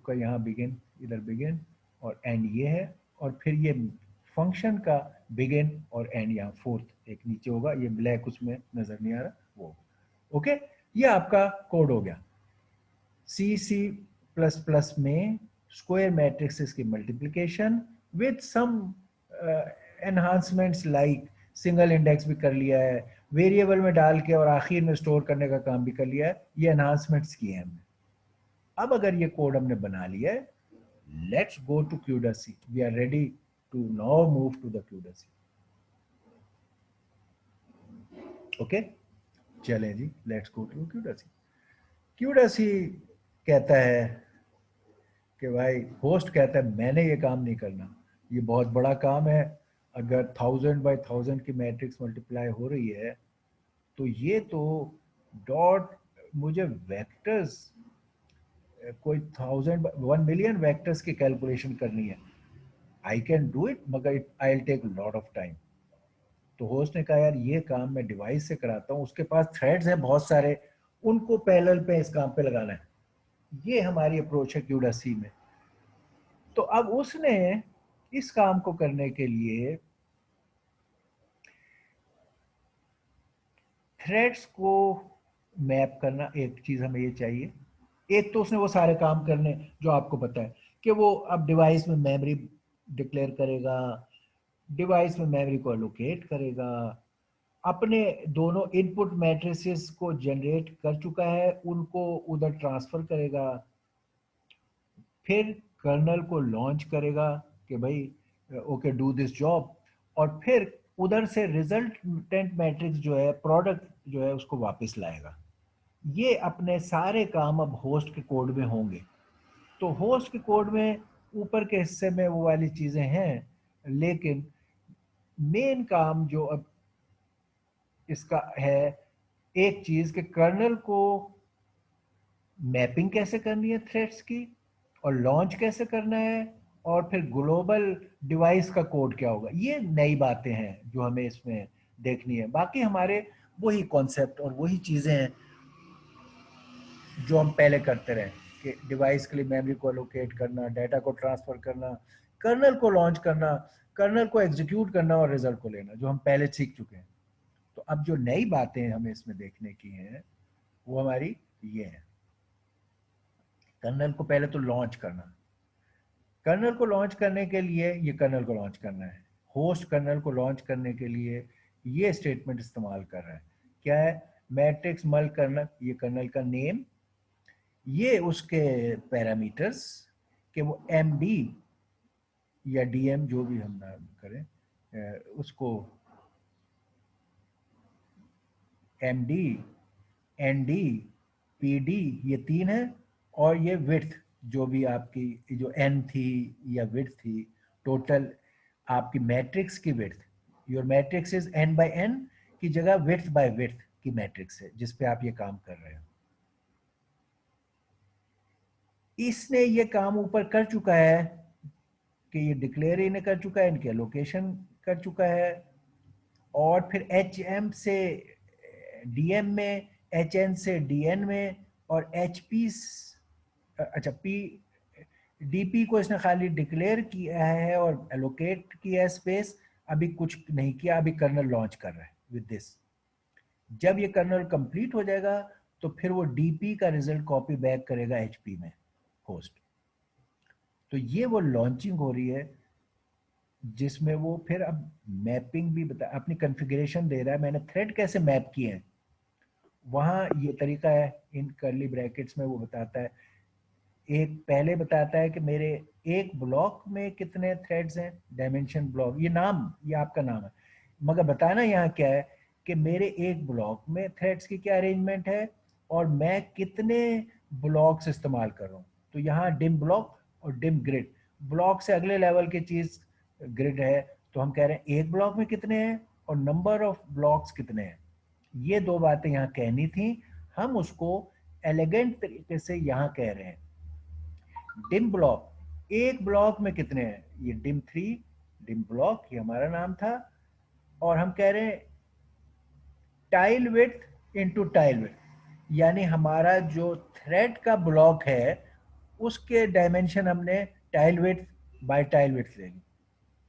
का यहाँ बिगिन, इधर बिगिन और एंड ये है, और फिर ये फंक्शन का बिगिन और एंड यहाँ फोर्थ एक नीचे होगा, ये ब्लैक उसमें नजर नहीं आ रहा वो। ओके, ये आपका कोड हो गया। C++ में स्क्वायर मैट्रिक्स की multiplication with some enhancements like single index भी कर लिया है, वेरिएबल में डाल के और आखिर में स्टोर करने का काम भी कर लिया है, ये एनहांसमेंट्स किए हैं हमने। अब अगर ये कोड हमने बना लिया है, let's go to CUDA-C, we are ready to now move to the CUDA-C। Okay, चलें जी, let's go to CUDA-C। CUDA-C कहता है कि भाई, होस्ट कहता है मैंने ये काम नहीं करना, ये बहुत बड़ा काम है, अगर 1000 बाय 1000 की मैट्रिक्स मल्टीप्लाई हो रही है तो ये तो डॉट मुझे वेक्टर्स कोई 1 मिलियन वेक्टर्स की कैलकुलेशन करनी है। आई कैन डू इट मगर I will take lot of time. तो होस्ट ने कहा यार ये काम मैं डिवाइस से कराता हूँ, उसके पास थ्रेड्स हैं बहुत सारे, उनको पैरेलल पे इस काम पे लगाना है। ये हमारी अप्रोच है CUDA-C में। तो अब उसने इस काम को करने के लिए थ्रेड्स को मैप करना एक चीज हमें ये चाहिए। एक तो उसने वो सारे काम करने जो आपको पता है कि वो अब डिवाइस में मेमोरी डिक्लेयर करेगा, डिवाइस में मेमोरी को एलोकेट करेगा, अपने दोनों इनपुट मैट्रिसेस को जनरेट कर चुका है उनको उधर ट्रांसफर करेगा, फिर कर्नल को लॉन्च करेगा कि भाई ओके डू दिस जॉब, और फिर उधर से रिजल्टेंट मैट्रिक्स जो है, प्रोडक्ट जो है, उसको वापस लाएगा। ये अपने सारे काम अब होस्ट के कोड में होंगे। तो होस्ट के कोड में ऊपर के हिस्से में वो वाली चीजें हैं, लेकिन मेन काम जो अब इसका है एक चीज कि कर्नल को मैपिंग कैसे करनी है थ्रेड्स की, और लॉन्च कैसे करना है, और फिर ग्लोबल डिवाइस का कोड क्या होगा। ये नई बातें हैं जो हमें इसमें देखनी है। बाकी हमारे वही कॉन्सेप्ट और वही चीजें हैं जो हम पहले करते रहे, कि डिवाइस के लिए मेमोरी को एलोकेट करना, डाटा को ट्रांसफर करना, कर्नल को लॉन्च करना, कर्नल को एग्जीक्यूट करना और रिजल्ट को लेना, जो हम पहले सीख चुके हैं। तो अब जो नई बातें हमें इसमें देखने की हैं वो हमारी ये है। कर्नल को पहले तो लॉन्च करना, कर्नल को लॉन्च करने के लिए ये कर्नल को लॉन्च करना है। होस्ट कर्नल को लॉन्च करने के लिए ये स्टेटमेंट इस्तेमाल कर रहा है, क्या है, मैट्रिक्स मल कर्नल, ये कर्नल का नेम, ये उसके पैरामीटर्स कि वो MD या DM जो भी हम नाम करें उसको MD, ND, PD ये 3 है, और ये विड्थ जो भी आपकी जो n थी या विड्थ थी, टोटल आपकी मैट्रिक्स की width, your matrix is n by n की जगह विड्थ बाय विड्थ की मैट्रिक्स है जिस पे आप ये काम कर रहे हो। इसने ये काम ऊपर कर चुका है कि ये डिक्लेयर इन्हें कर चुका है, इनके एलोकेशन कर चुका है, और फिर HM से DM में, HN से DN में, और HP अच्छा P डीपी को इसने खाली डिक्लेयर किया है और एलोकेट किया है स्पेस, अभी कुछ नहीं किया, अभी कर्नल लॉन्च कर रहा है विद दिस। जब ये कर्नल कंप्लीट हो जाएगा तो फिर वो डीपी का रिजल्ट कॉपी बैक करेगा एचपी में होस्ट। तो ये वो लॉन्चिंग हो रही है जिसमें वो फिर अब मैपिंग भी बता, अपनी कॉन्फ़िगरेशन दे रहा है, मैंने थ्रेड कैसे मैप किए हैं वहाँ ये तरीका है, इन कर्ली ब्रैकेट्स में वो बताता है। एक पहले बताता है कि मेरे एक ब्लॉक में कितने थ्रेड्स हैं, डायमेंशन ब्लॉक, ये नाम, ये आपका नाम है, मगर बताना यहाँ क्या है कि मेरे एक ब्लॉक में थ्रेड्स की क्या अरेंजमेंट है और मैं कितने ब्लॉक्स इस्तेमाल कर रहा हूँ। तो यहाँ डिम ब्लॉक और डिम ग्रिड, ब्लॉक से अगले लेवल की चीज़ ग्रिड है। तो हम कह रहे हैं एक ब्लॉक में कितने हैं और नंबर ऑफ ब्लॉक्स कितने हैं। ये दो बातें यहाँ कहनी थी, हम उसको एलिगेंट तरीके से यहाँ कह रहे हैं। डिम ब्लॉक, एक ब्लॉक में कितने हैं, ये डिम 3 डिम ब्लॉक, ये हमारा नाम था। और हम कह रहे हैं tile width into tile width, यानी हमारा जो थ्रेड का ब्लॉक है उसके डायमेंशन हमने tile width by tile width ले ली।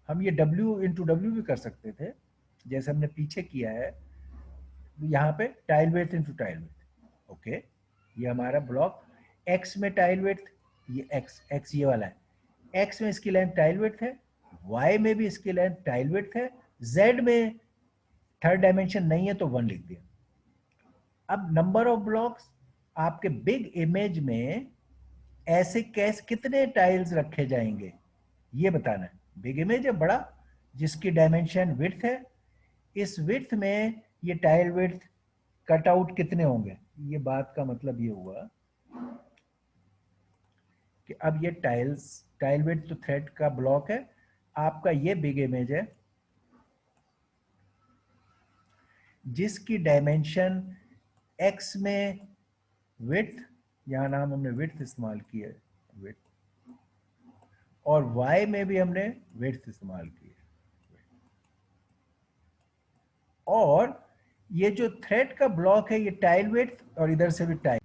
हम ये W इंटू डब्ल्यू भी कर सकते थे जैसे हमने पीछे किया है, यहाँ पे tile width into tile width. Okay, ये हमारा ब्लॉक x में टाइल विड्थ, ये x ये वाला है, x में इसकी लेंथ टाइल विड्थ है, y में भी इसकी लेंथ टाइल विड्थ है, z में थर्ड डायमेंशन नहीं है तो 1 लिख दिया। अब नंबर ऑफ ब्लॉक्स आपके बिग इमेज में ऐसे कैसे कितने टाइल्स रखे जाएंगे ये बताना है। बिग इमेज है बड़ा, जिसकी डायमेंशन विड्थ है, इस विड्थ में ये टाइल विड्थ कट आउट कितने होंगे। ये बात का मतलब ये हुआ कि अब ये टाइल विड्थ तो थ्रेड का ब्लॉक है, आपका ये बिग इमेज है जिसकी डायमेंशन x में विड्थ, यहां नाम हमने विड्थ इस्तेमाल किया है विड्थ, और y में भी हमने विड्थ इस्तेमाल की है। और ये जो थ्रेड का ब्लॉक है ये टाइल विड्थ और इधर से भी टाइल।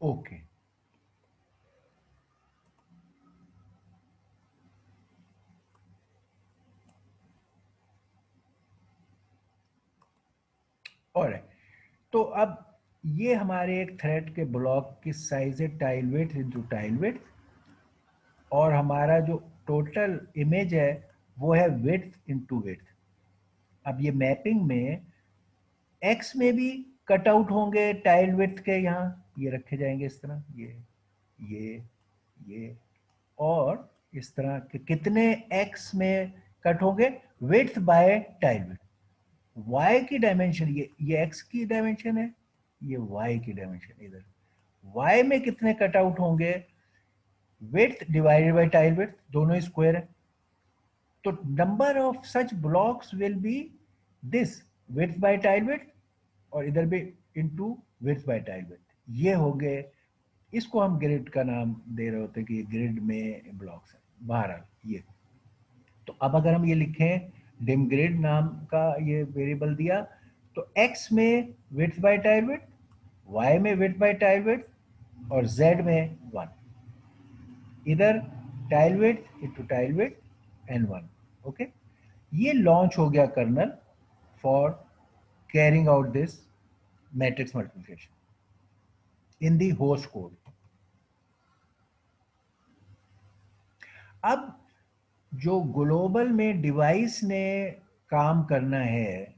ओके, और तो अब ये हमारे एक थ्रेड के ब्लॉक की साइज है tile width into tile width, और हमारा जो टोटल इमेज है वो है विड्थ इंटू विड्थ। अब ये मैपिंग में x में भी कट आउट होंगे टाइल विड्थ के, यहाँ ये रखे जाएंगे इस तरह, ये और इस तरह के कितने x में कट होंगे width by tile width. y की डायमेंशन ये x की डायमेंशन है, ये y की डायमेंशन इधर, y में कितने कट आउट होंगे width divided by tile width, दोनों ही स्क्वायर है। तो number of such blocks will be this width by tile width और इधर भी into width by tile width, ये हो गए। इसको हम ग्रिड का नाम दे रहे होते हैं कि ये ग्रिड में ब्लॉक्स है। बहरहाल ये तो अब अगर हम ये लिखें डिम ग्रिड नाम का ये वेरिएबल दिया तो x में width by tile width, y में विड्थ बाय टाइल विड्थ और z में 1, इधर tile width into tile width and 1। Okay, ये लॉन्च हो गया kernel for carrying out this matrix multiplication in the host code. अब जो ग्लोबल में डिवाइस ने काम करना है,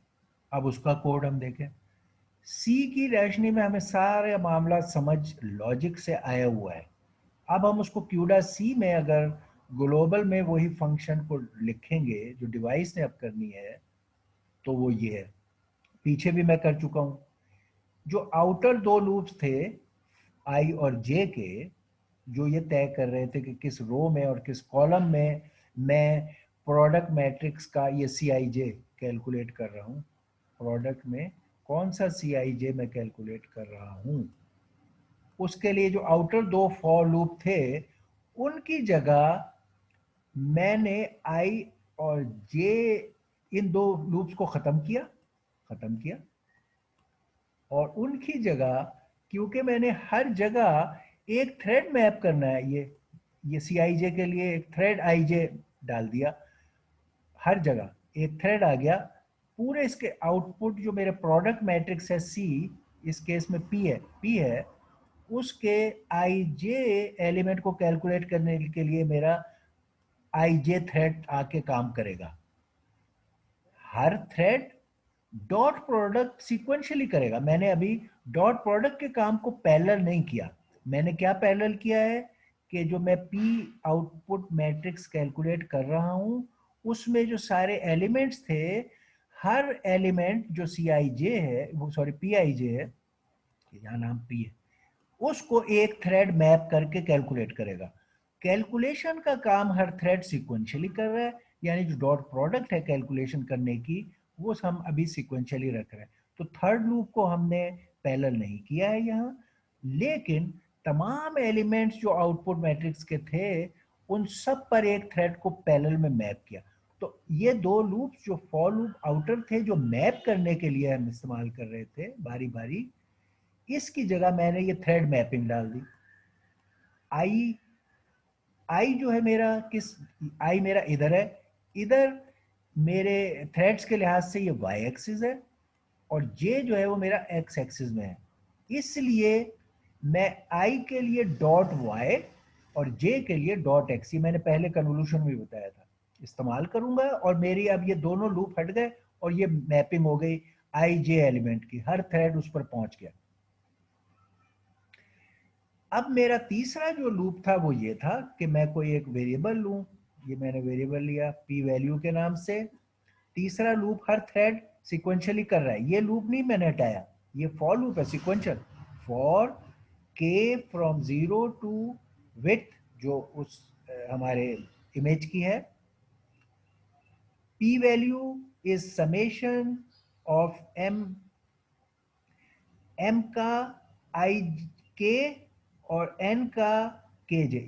अब उसका कोड हम देखें। सी की रैशनी में हमें सारा मामला समझ लॉजिक से आया हुआ है। अब हम उसको क्यूडा सी में अगर ग्लोबल में वही फंक्शन को लिखेंगे जो डिवाइस ने अब करनी है तो वो ये है, पीछे भी मैं कर चुका हूं। जो आउटर दो लूप्स थे आई और जे के, जो ये तय कर रहे थे कि किस रो में और किस कॉलम में मैं प्रोडक्ट मैट्रिक्स का ये सी आई जे कैलकुलेट कर रहा हूँ, प्रोडक्ट में कौन सा सी आई जे मैं कैलकुलेट कर रहा हूँ, उसके लिए जो आउटर दो फॉर लूप थे उनकी जगह मैंने आई और जे, इन दो लूप्स को खत्म किया और उनकी जगह, क्योंकि मैंने हर जगह एक थ्रेड मैप करना है, ये सी आई जे के लिए एक थ्रेड आई जे डाल दिया, हर जगह एक थ्रेड आ गया, पूरे इसके आउटपुट जो मेरे प्रोडक्ट मैट्रिक्स है सी, इस केस में पी है, उसके आई जे एलिमेंट को कैलकुलेट करने के लिए मेरा आई जे थ्रेड आके काम करेगा। हर थ्रेड डॉट प्रोडक्ट सीक्वेंशियली करेगा। मैंने अभी डॉट प्रोडक्ट के काम को पैरेलल नहीं किया। मैंने क्या पैरेलल किया है कि जो मैं पी आउटपुट मैट्रिक्स कैलकुलेट कर रहा हूं उसमें जो सारे एलिमेंट्स थे, हर एलिमेंट जो सी आई जे है, वो सॉरी पी आई जे है, यहाँ नाम पी है, उसको एक थ्रेड मैप करके कैलकुलेट करेगा। कैलकुलेशन का काम हर थ्रेड सीक्वेंशियली कर रहा है, यानी जो डॉट प्रोडक्ट है कैलकुलेशन करने की वो हम अभी सीक्वेंशियली रख रहे हैं। तो थर्ड लूप को हमने पैरेलल नहीं किया है यहाँ, लेकिन तमाम एलिमेंट्स जो आउटपुट मैट्रिक्स के थे उन सब पर एक थ्रेड को पैरेलल में मैप किया। तो ये दो लूप्स जो फॉर लूप आउटर थे जो मैप करने के लिए हम इस्तेमाल कर रहे थे बारी बारी, इसकी जगह मैंने ये थ्रेड मैपिंग डाल दी। आई आई जो है मेरा आई मेरा इधर है, इधर मेरे थ्रेड्स के लिहाज से ये वाई एक्सिस है और जे जो है वो मेरा एक्स एक्सिस में है। इसलिए मैं आई के लिए डॉट वाई और जे के लिए डॉट एक्स, ये मैंने पहले कन्वोल्यूशन में बताया था, इस्तेमाल करूंगा और मेरी अब ये दोनों लूप हट गए और ये मैपिंग हो गई आई जे एलिमेंट की, हर थ्रेड उस पर पहुंच गया। अब मेरा तीसरा जो लूप था वो ये था कि मैं कोई एक वेरिएबल लूं, ये मैंने वेरिएबल लिया पी वैल्यू के नाम से। तीसरा लूप हर थ्रेड सीक्वेंशियली कर रहा है, ये लूप नहीं मैंने हटाया, ये फॉर लूप है sequential. For k from 0 to width जो उस हमारे इमेज की है, P value is summation of M का आई के और एन का के जे,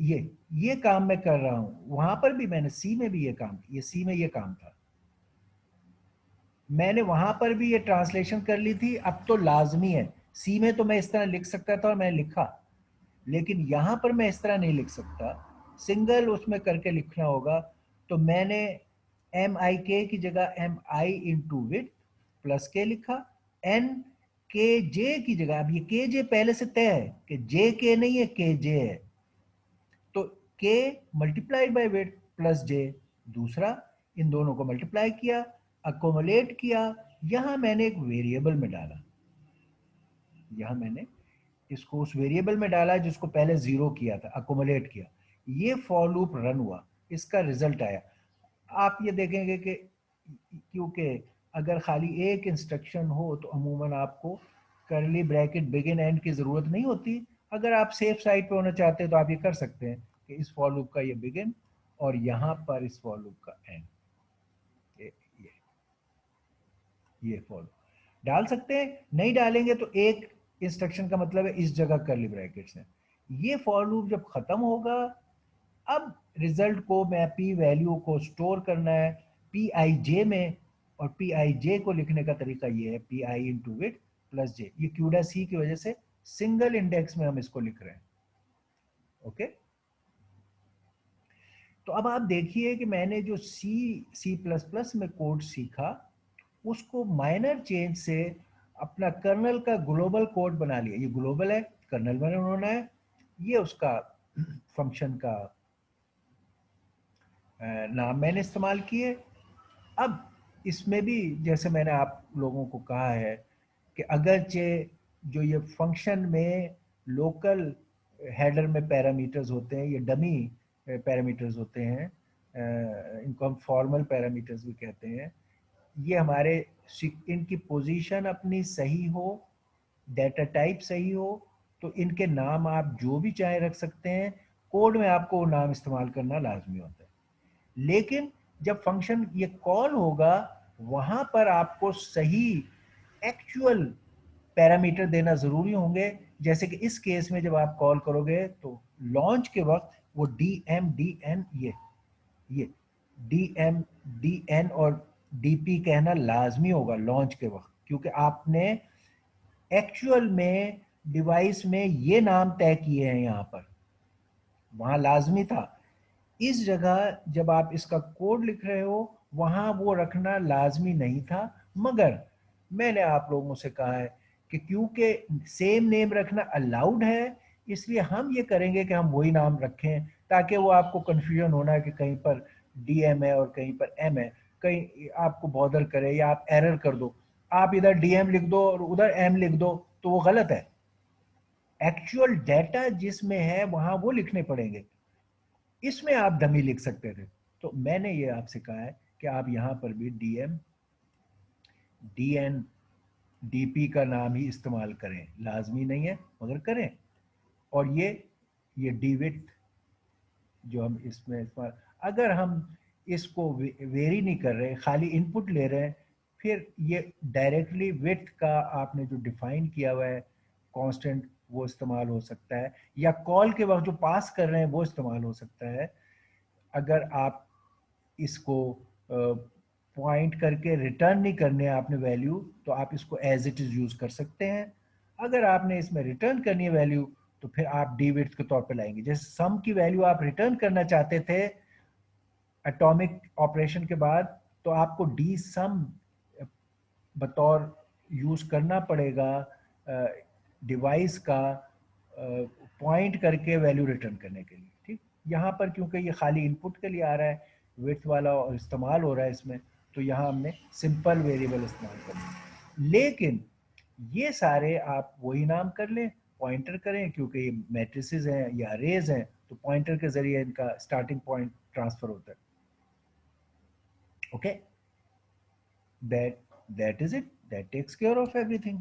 ये काम मैं कर रहा हूं। वहां पर भी मैंने सी में भी ये काम, ये सी में ये काम था, मैंने वहां पर भी ये ट्रांसलेशन कर ली थी। अब तो लाजमी है, सी में तो मैं इस तरह लिख सकता था और मैंने लिखा, लेकिन यहां पर मैं इस तरह नहीं लिख सकता, सिंगल उसमें करके लिखना होगा। तो मैंने एम आई के की जगह एम आई इंटू विथ प्लस के लिखा, एन के जे की जगह, अब ये के जे पहले से तय है कि जे के नहीं है, के जे है, तो के मल्टीप्लाइड बाय विथ प्लस जे दूसरा, इन दोनों को मल्टीप्लाई किया, अकोमोलेट किया, यहां मैंने एक वेरिएबल में डाला, यहां मैंने इसको उस वेरिएबल में डाला जिसको पहले जीरो किया था, अकोमोलेट किया, ये फॉर लूप रन हुआ, इसका रिजल्ट आया। आप ये देखेंगे कि क्योंकि अगर खाली एक इंस्ट्रक्शन हो तो अमूमन आपको करली ब्रैकेट बिगिन एंड की जरूरत नहीं होती। अगर आप सेफ साइड पे होना चाहते हैं तो आप ये कर सकते हैं कि इस फॉर लूप का ये बिगिन और यहां पर इस फॉर लूप का एंड, ये फॉर लूप डाल सकते हैं। नहीं डालेंगे तो एक इंस्ट्रक्शन का मतलब है इस जगह करली ब्रैकेट्स है। ये फॉर लूप जब खत्म होगा, अब रिजल्ट को मैं पी वैल्यू को स्टोर करना है पी आई जे में, और पी आई जे को लिखने का तरीका ये है P I into width plus J, ये क्यूडा सी की वजह से सिंगल इंडेक्स में हम इसको लिख रहे हैं। ओके, तो अब आप देखिए कि मैंने जो सी प्लस प्लस में कोड सीखा उसको माइनर चेंज से अपना कर्नल का ग्लोबल कोड बना लिया। ये ग्लोबल है, कर्नल में उन्होंने है, ये उसका फंक्शन का नाम मैंने इस्तेमाल किए। अब इसमें भी जैसे मैंने आप लोगों को कहा है कि अगरचे जो ये फंक्शन में लोकल हेडर में पैरामीटर्स होते हैं, ये डमी पैरामीटर्स होते हैं, इनको हम फॉर्मल पैरामीटर्स भी कहते हैं, ये हमारे इनकी पोजीशन अपनी सही हो डाटा टाइप सही हो तो इनके नाम आप जो भी चाहे रख सकते हैं, कोड में आपको वो नाम इस्तेमाल करना लाजमी होता है। लेकिन जब फंक्शन ये कॉल होगा वहां पर आपको सही एक्चुअल पैरामीटर देना जरूरी होंगे। जैसे कि इस केस में जब आप कॉल करोगे तो लॉन्च के वक्त वो DMDN ये DMDN और DP कहना लाजमी होगा लॉन्च के वक्त, क्योंकि आपने एक्चुअल में डिवाइस में ये नाम तय किए हैं यहाँ पर, वहां लाजमी था। इस जगह जब आप इसका कोड लिख रहे हो वहां वो रखना लाजमी नहीं था, मगर मैंने आप लोगों से कहा है कि क्योंकि सेम नेम रखना अलाउड है, इसलिए हम ये करेंगे कि हम वही नाम रखें, ताकि वो आपको कंफ्यूजन होना है कि कहीं पर DM है और कहीं पर M है, कहीं आपको बॉदर करे या आप एरर कर दो, आप इधर DM लिख दो और उधर M लिख दो तो वो गलत है। एक्चुअल डाटा जिसमें है वहां वो लिखने पड़ेंगे, इसमें आप डमी लिख सकते थे। तो मैंने ये आपसे कहा है कि आप यहां पर भी DM DN DP का नाम ही इस्तेमाल करें, लाजमी नहीं है मगर करें। और ये डीविथ जो हम इसमें इस्तेमाल, अगर हम इसको वेरी नहीं कर रहे, खाली इनपुट ले रहे हैं, फिर ये डायरेक्टली विड्थ का आपने जो डिफाइन किया हुआ है कांस्टेंट वो इस्तेमाल हो सकता है, या कॉल के वक्त जो पास कर रहे हैं वो इस्तेमाल हो सकता है। अगर आप इसको पॉइंट करके रिटर्न नहीं करने आपने वैल्यू, तो आप इसको एज इट इज यूज कर सकते हैं। अगर आपने इसमें रिटर्न करनी है वैल्यू तो फिर आप डी विड्थ के तौर पे लाएंगे। जैसे सम की वैल्यू आप रिटर्न करना चाहते थे एटॉमिक ऑपरेशन के बाद, तो आपको डी सम बतौर यूज करना पड़ेगा डिवाइस का पॉइंट करके वैल्यू रिटर्न करने के लिए। ठीक, यहाँ पर क्योंकि ये खाली इनपुट के लिए आ रहा है, विड्थ वाला और इस्तेमाल हो रहा है इसमें, तो यहाँ हमने सिंपल वेरिएबल इस्तेमाल कर लिया। लेकिन ये सारे आप वही नाम कर लें, पॉइंटर करें, क्योंकि ये मैट्रिसेस हैं या अरेज हैं, तो पॉइंटर के जरिए इनका स्टार्टिंग पॉइंट ट्रांसफर होता है। Okay, that is it, that takes care of everything.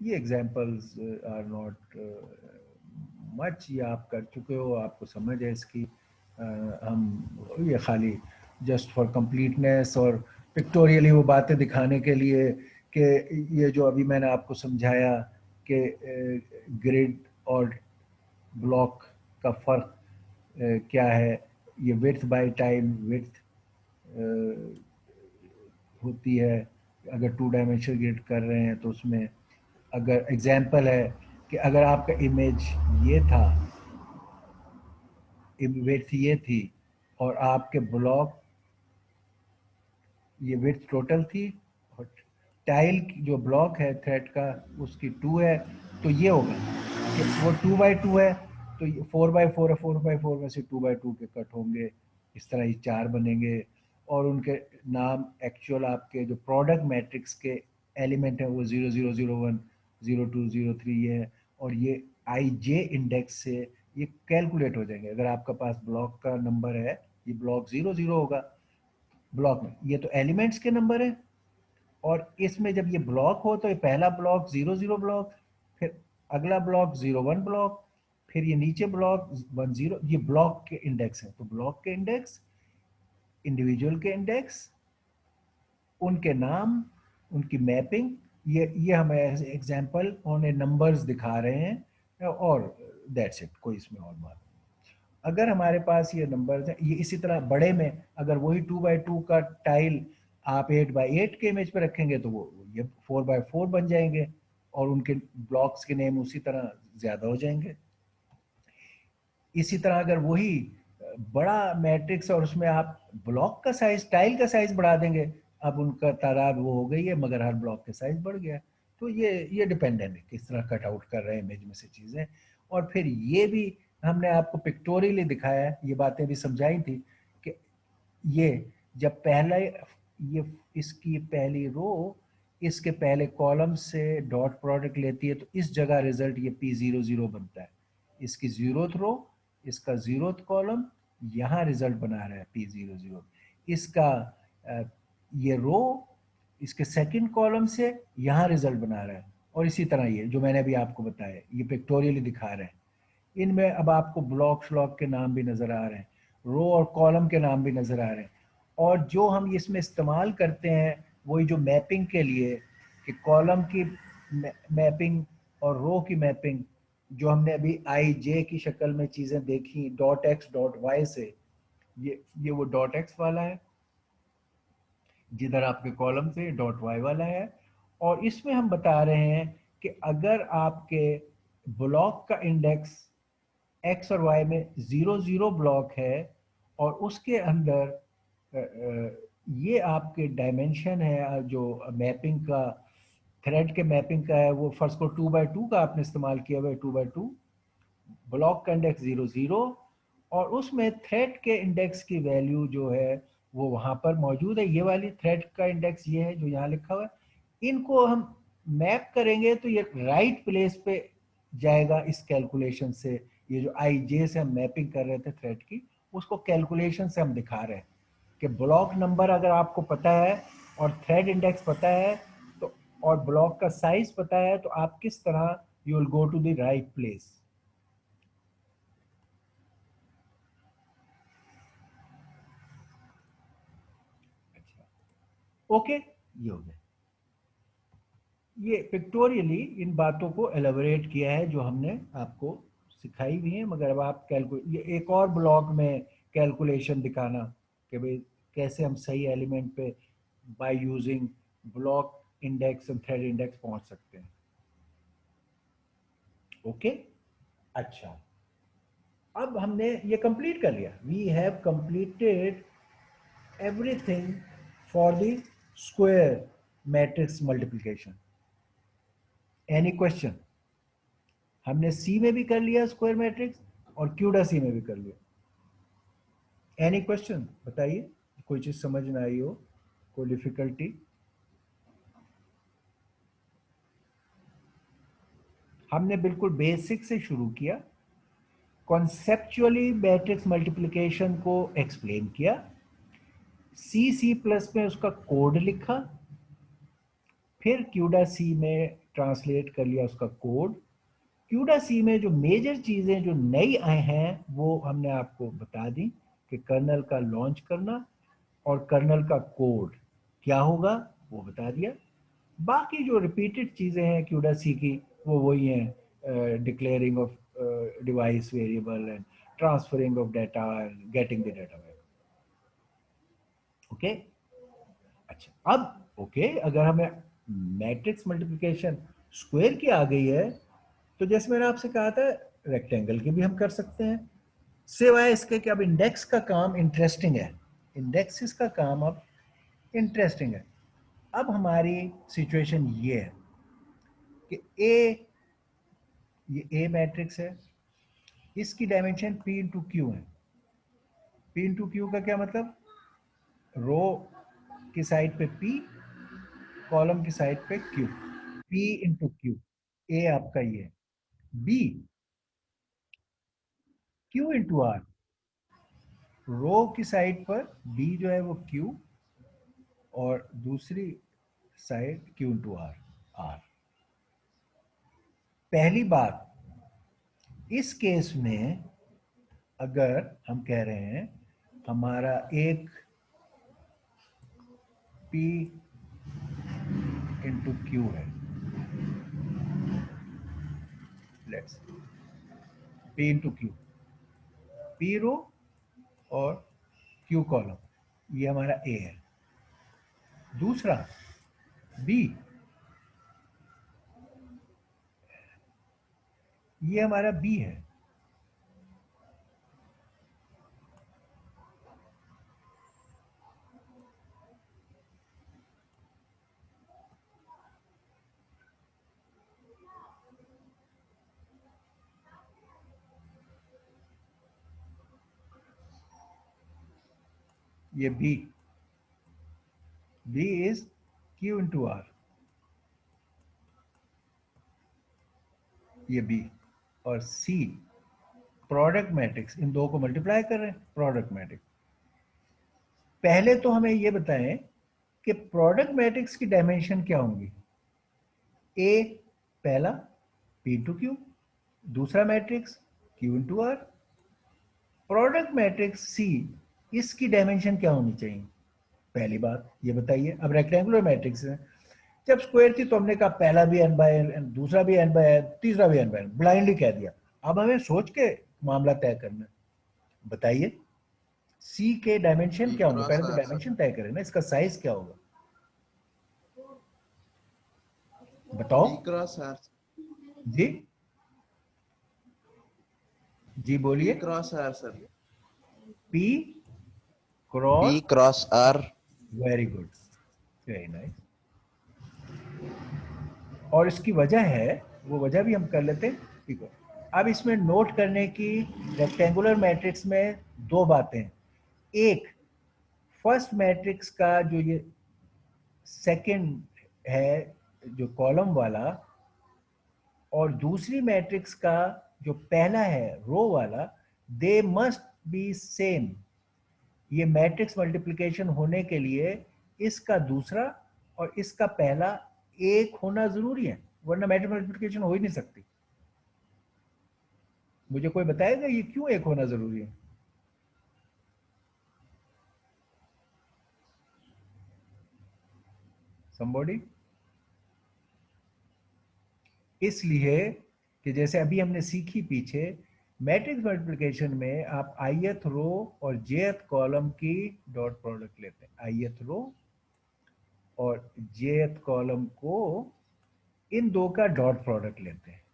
ये एग्जाम्पल्स आर नॉट मच, ये आप कर चुके हो, आपको समझ है इसकी। हम ये खाली जस्ट फॉर कंप्लीटनेस और पिक्टोरियली वो बातें दिखाने के लिए कि ये जो अभी मैंने आपको समझाया कि ग्रिड और ब्लॉक का फ़र्क क्या है। ये विड्थ बाय टाइम विड्थ होती है, अगर 2 डायमेंशनल ग्रिड कर रहे हैं तो उसमें अगर एग्जाम्पल है कि अगर आपका इमेज ये था, विड्थ ये थी, और आपके ब्लॉक ये विड्थ टोटल थी, और टाइल जो ब्लॉक है थ्रेड का उसकी 2 है, तो ये होगा कि वो 2x2 है, तो 4x4 है, 4x4 में से 2x2 के कट होंगे, इस तरह ये 4 बनेंगे। और उनके नाम एक्चुअल आपके जो प्रोडक्ट मैट्रिक्स के एलिमेंट हैं वो 0 0 0 1 0 2 0 3 ये है, और ये IJ इंडेक्स से ये कैलकुलेट हो जाएंगे। अगर आपका पास ब्लॉक का नंबर है, ये ब्लॉक 0 0 होगा ब्लॉक में, ये तो एलिमेंट्स के नंबर है, और इसमें जब ये ब्लॉक हो तो ये पहला ब्लॉक 0 0 ब्लॉक, फिर अगला ब्लॉक 0 1 ब्लॉक, फिर ये नीचे ब्लॉक 1 0, ये ब्लॉक के इंडेक्स है। तो ब्लॉक के इंडेक्स, इंडिविजुअल के इंडेक्स, उनके नाम, उनकी मैपिंग, ये हमें एग्जांपल उन्हें नंबर्स दिखा रहे हैं, और दैट्स इट, कोई इसमें और बात। अगर हमारे पास ये नंबर्स हैं, ये इसी तरह बड़े में अगर वही 2x2 का टाइल आप 8x8 के इमेज पे रखेंगे तो वो ये 4x4 बन जाएंगे, और उनके ब्लॉक्स के नेम उसी तरह ज्यादा हो जाएंगे। इसी तरह अगर वही बड़ा मैट्रिक्स और उसमें आप ब्लॉक का साइज, टाइल का साइज बढ़ा देंगे, अब उनका तादाद वो हो गई है मगर हर ब्लॉक के साइज बढ़ गया। तो ये डिपेंडेंट है किस तरह कट आउट कर रहे हैं इमेज में से चीजें। और फिर ये भी हमने आपको पिक्टोरियली दिखाया, ये बातें भी समझाई थी कि ये जब पहला ये इसकी पहली रो इसके पहले कॉलम से डॉट प्रोडक्ट लेती है तो इस जगह रिजल्ट ये P00 बनता है। इसकी 0th रो, इसका 0th कॉलम, यहाँ रिजल्ट बना रहा है P00। इसका ये रो इसके सेकंड कॉलम से यहाँ रिजल्ट बना रहा है, और इसी तरह ये जो मैंने अभी आपको बताया ये पिक्टोरियली दिखा रहे हैं। इनमें अब आपको ब्लॉक श्लॉक के नाम भी नज़र आ रहे हैं, रो और कॉलम के नाम भी नज़र आ रहे हैं। और जो हम इसमें इस्तेमाल करते हैं वही जो मैपिंग के लिए कि कॉलम की मैपिंग और रो की मैपिंग, जो हमने अभी आई जे की शक्ल में चीज़ें देखी डॉट एक्स डॉट वाई से, ये वो डॉट एक्स वाला है, जिधर आपके कॉलम से डॉट वाई वाला है। और इसमें हम बता रहे हैं कि अगर आपके ब्लॉक का इंडेक्स एक्स और वाई में 0 0 ब्लॉक है और उसके अंदर ये आपके डायमेंशन है जो मैपिंग का, थ्रेड के मैपिंग का है, वो फर्स्ट को 2 by 2 का आपने इस्तेमाल किया हुआ है, 2 by 2, ब्लॉक का इंडेक्स 0 0, और उसमें थ्रेड के इंडेक्स की वैल्यू जो है वो वहां पर मौजूद है। ये वाली थ्रेड का इंडेक्स ये है जो यहाँ लिखा हुआ है। इनको हम मैप करेंगे तो ये राइट प्लेस पे जाएगा इस कैलकुलेशन से। ये जो आई जे से हम मैपिंग कर रहे थे थ्रेड की, उसको कैलकुलेशन से हम दिखा रहे हैं कि ब्लॉक नंबर अगर आपको पता है और थ्रेड इंडेक्स पता है तो, और ब्लॉक का साइज पता है, तो आप किस तरह you will go to the right place. Okay, ये हो गया। ये पिक्टोरियली इन बातों को एलेबोरेट किया है जो हमने आपको सिखाई भी है, मगर अब आप ये एक और ब्लॉक में कैलकुलेशन दिखाना कि भाई कैसे हम सही एलिमेंट पे by using block index and thread index पहुंच सकते हैं। ओके, अच्छा, अब हमने ये कंप्लीट कर लिया। We have completed everything for the square matrix multiplication. Any question? हमने सी में भी कर लिया स्क्वायर मैट्रिक्स और क्यूडा सी में भी कर लिया। एनी क्वेश्चन बताइए, कोई चीज समझ ना आई हो, कोई डिफिकल्टी? हमने बिल्कुल बेसिक से शुरू किया, कॉन्सेप्चुअली मैट्रिक्स मल्टीप्लिकेशन को एक्सप्लेन किया, सी प्लस में उसका कोड लिखा, फिर क्यूडा सी में ट्रांसलेट कर लिया उसका कोड। क्यूडा सी में जो मेजर चीजें जो नई आए हैं वो हमने आपको बता दी कि कर्नल का लॉन्च करना और कर्नल का कोड क्या होगा वो बता दिया। बाकी जो रिपीटेड चीजें हैं क्यूडा सी की वो वही हैं, declaring of device variable and transferring of data and getting the data back. Okay, अच्छा, अब ओके, अगर हमें मैट्रिक्स मल्टीप्लिकेशन स्क्वायर की आ गई है तो जैसे मैंने आपसे कहा था रेक्टेंगल की भी हम कर सकते हैं, सिवाय इसके कि अब इंडेक्स का काम इंटरेस्टिंग है। इंडेक्सिस का काम अब इंटरेस्टिंग है। अब हमारी सिचुएशन ये है कि ये ए मैट्रिक्स है, इसकी डायमेंशन पी इंटू क्यू है। पी इंटू क्यू का क्या मतलब? रो की साइड पे पी, कॉलम की साइड पे क्यू। पी इंटू क्यू, ए आपका ये है। बी क्यू इंटू आर, रो की साइड पर बी जो है वो क्यू और दूसरी side Q into R. R पहली बात, इस केस में अगर हम कह रहे हैं हमारा एक P इंटू क्यू है, let's P into Q, P रो और Q कॉलम, ये हमारा A है। दूसरा B, ये हमारा B है। ये B is Q into R, ये B। और C प्रोडक्ट मैट्रिक्स, इन दो को मल्टीप्लाई कर रहे हैं, प्रोडक्ट मैट्रिक्स। पहले तो हमें ये बताएं कि प्रोडक्ट मैट्रिक्स की डायमेंशन क्या होंगी। ए पहला P इंटू क्यू, दूसरा matrix Q into R. Product matrix C, इसकी डायमेंशन क्या होनी चाहिए। पहली बात ये बताइए। अब रेक्टेंगुलर मैट्रिक्स है, जब स्क्वायर थी तो हमने कहा पहला भी n बाय n, दूसरा भी n बाय n, तीसरा भी n बाय n, ब्लाइंडली कह दिया। अब हमें सोच के मामला तय करना है। बताइए C के डायमेंशन P क्या होंगे। क्रॉस पहले तो R डायमेंशन सर, तय करें ना, इसका साइज क्या होगा बताओ। P क्रॉस R, जी जी बोलिए। P cross R sir, P cross, P cross R। Very good, very nice. और इसकी वजह है, वो वजह भी हम कर लेते हैं। ठीक है, अब इसमें नोट करने की रेक्टेंगुलर मैट्रिक्स में दो बातें हैं। एक, फर्स्ट मैट्रिक्स का जो ये सेकंड है जो कॉलम वाला, और दूसरी मैट्रिक्स का जो पहला है रो वाला, दे मस्ट बी सेम। ये मैट्रिक्स मल्टीप्लिकेशन होने के लिए इसका दूसरा और इसका पहला एक होना जरूरी है, वरना मैट्रिक्स मल्टीप्लिकेशन हो ही नहीं सकती। मुझे कोई बताएगा ये क्यों एक होना जरूरी है। somebody? इसलिए कि जैसे अभी हमने सीखी पीछे, मैट्रिक्स मल्टीप्लिकेशन में आप ith रो और jth कॉलम की डॉट प्रोडक्ट लेते हैं। ith रो और jth कॉलम को, इन दो का डॉट प्रोडक्ट लेते हैं।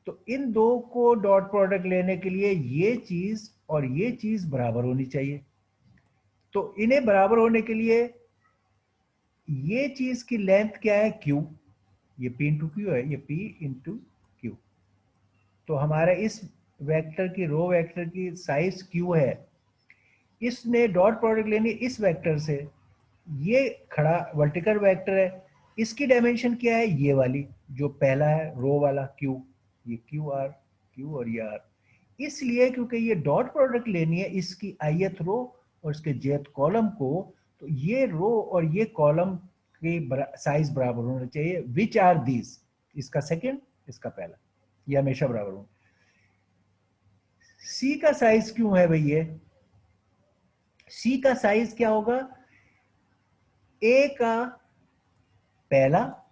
तो इन दो को डॉट प्रोडक्ट लेने के लिए ये चीज और ये चीज बराबर होनी चाहिए। तो इन्हें बराबर होने के लिए ये चीज की लेंथ क्या है, Q। ये P इंटू क्यू है, ये P इंटू क्यू। तो हमारा इस वेक्टर की, रो वेक्टर की साइज Q है। इसने डॉट प्रोडक्ट लेनी इस वेक्टर से। ये खड़ा वर्टिकल वेक्टर है, इसकी डायमेंशन क्या है, ये वाली जो पहला है रो वाला Q। ये Q और ये R। इसलिए क्योंकि ये डॉट प्रोडक्ट लेनी है इसकी ith रो और इसके jth कॉलम को, तो ये रो और ये कॉलम के साइज बराबर होना चाहिए। विच आर दीज, इसका सेकंड, इसका पहला, ये हमेशा बराबर हो। सी का साइज क्यों है भैया। सी का साइज क्या होगा, ए का पहला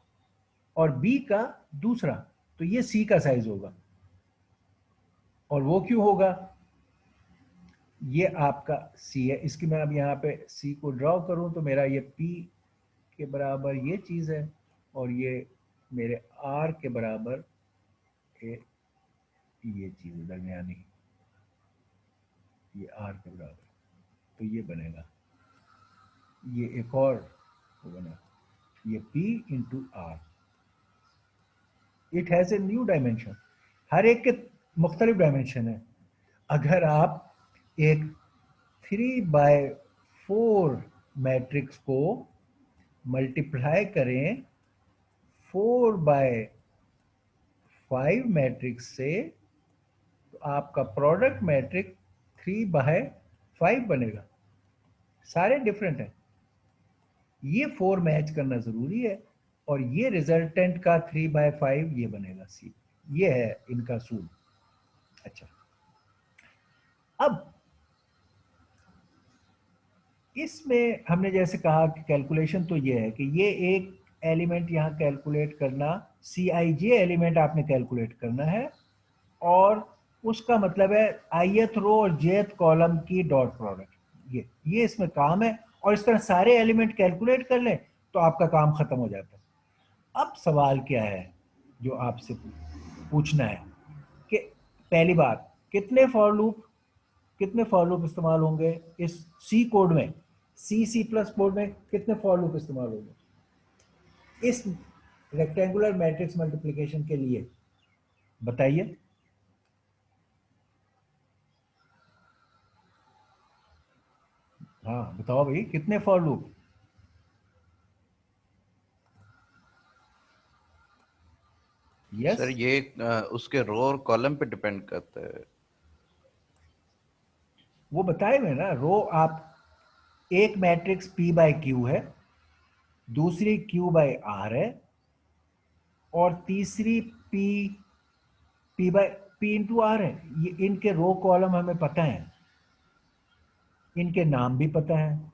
और बी का दूसरा, तो ये सी का साइज होगा। और वो क्यों होगा, ये आपका सी है। इसकी मैं अब यहाँ पे सी को ड्रॉ करूं तो मेरा ये पी के बराबर ये चीज है, और ये मेरे आर के बराबर ये चीज दरमियानी, ये आर के बराबर। तो ये बनेगा, ये एक और बना, ये P into R. It has a new dimension. हर एक के मुख्तलिफ डायमेंशन है। अगर आप एक 3/4 मैट्रिक्स को मल्टीप्लाई करें 4/5 मैट्रिक्स से, तो आपका प्रोडक्ट मैट्रिक्स 3/5 बनेगा। सारे डिफरेंट हैं, ये 4 मैच करना जरूरी है, और ये रिजल्टेंट का 3/5 ये बनेगा सी। ये है इनका सूल। अच्छा, अब इसमें हमने जैसे कहा कि कैलकुलेशन तो ये है कि ये एक एलिमेंट यहाँ कैलकुलेट करना, Cij एलिमेंट आपने कैलकुलेट करना है, और उसका मतलब है ith रो और jth कॉलम की डॉट प्रोडक्ट। ये इसमें काम है, और इस तरह सारे एलिमेंट कैलकुलेट कर लें तो आपका काम खत्म हो जाता है। अब सवाल क्या है जो आपसे पूछना है कि पहली बात, कितने फॉर लूप इस्तेमाल होंगे इस सी कोड में, सी प्लस कोड में कितने फॉर लूप इस्तेमाल होंगे इस रेक्टेंगुलर मैट्रिक्स मल्टीप्लिकेशन के लिए, बताइए। हाँ बताओ भाई, कितने फॉर लूप। यस, सर ये उसके रो और कॉलम पे डिपेंड करता है। वो बताए हुए ना, रो आप एक मैट्रिक्स P बाय Q है, दूसरी Q बाय R है, और तीसरी P इंटू R है। ये इनके रो कॉलम हमें पता है, इनके नाम भी पता है।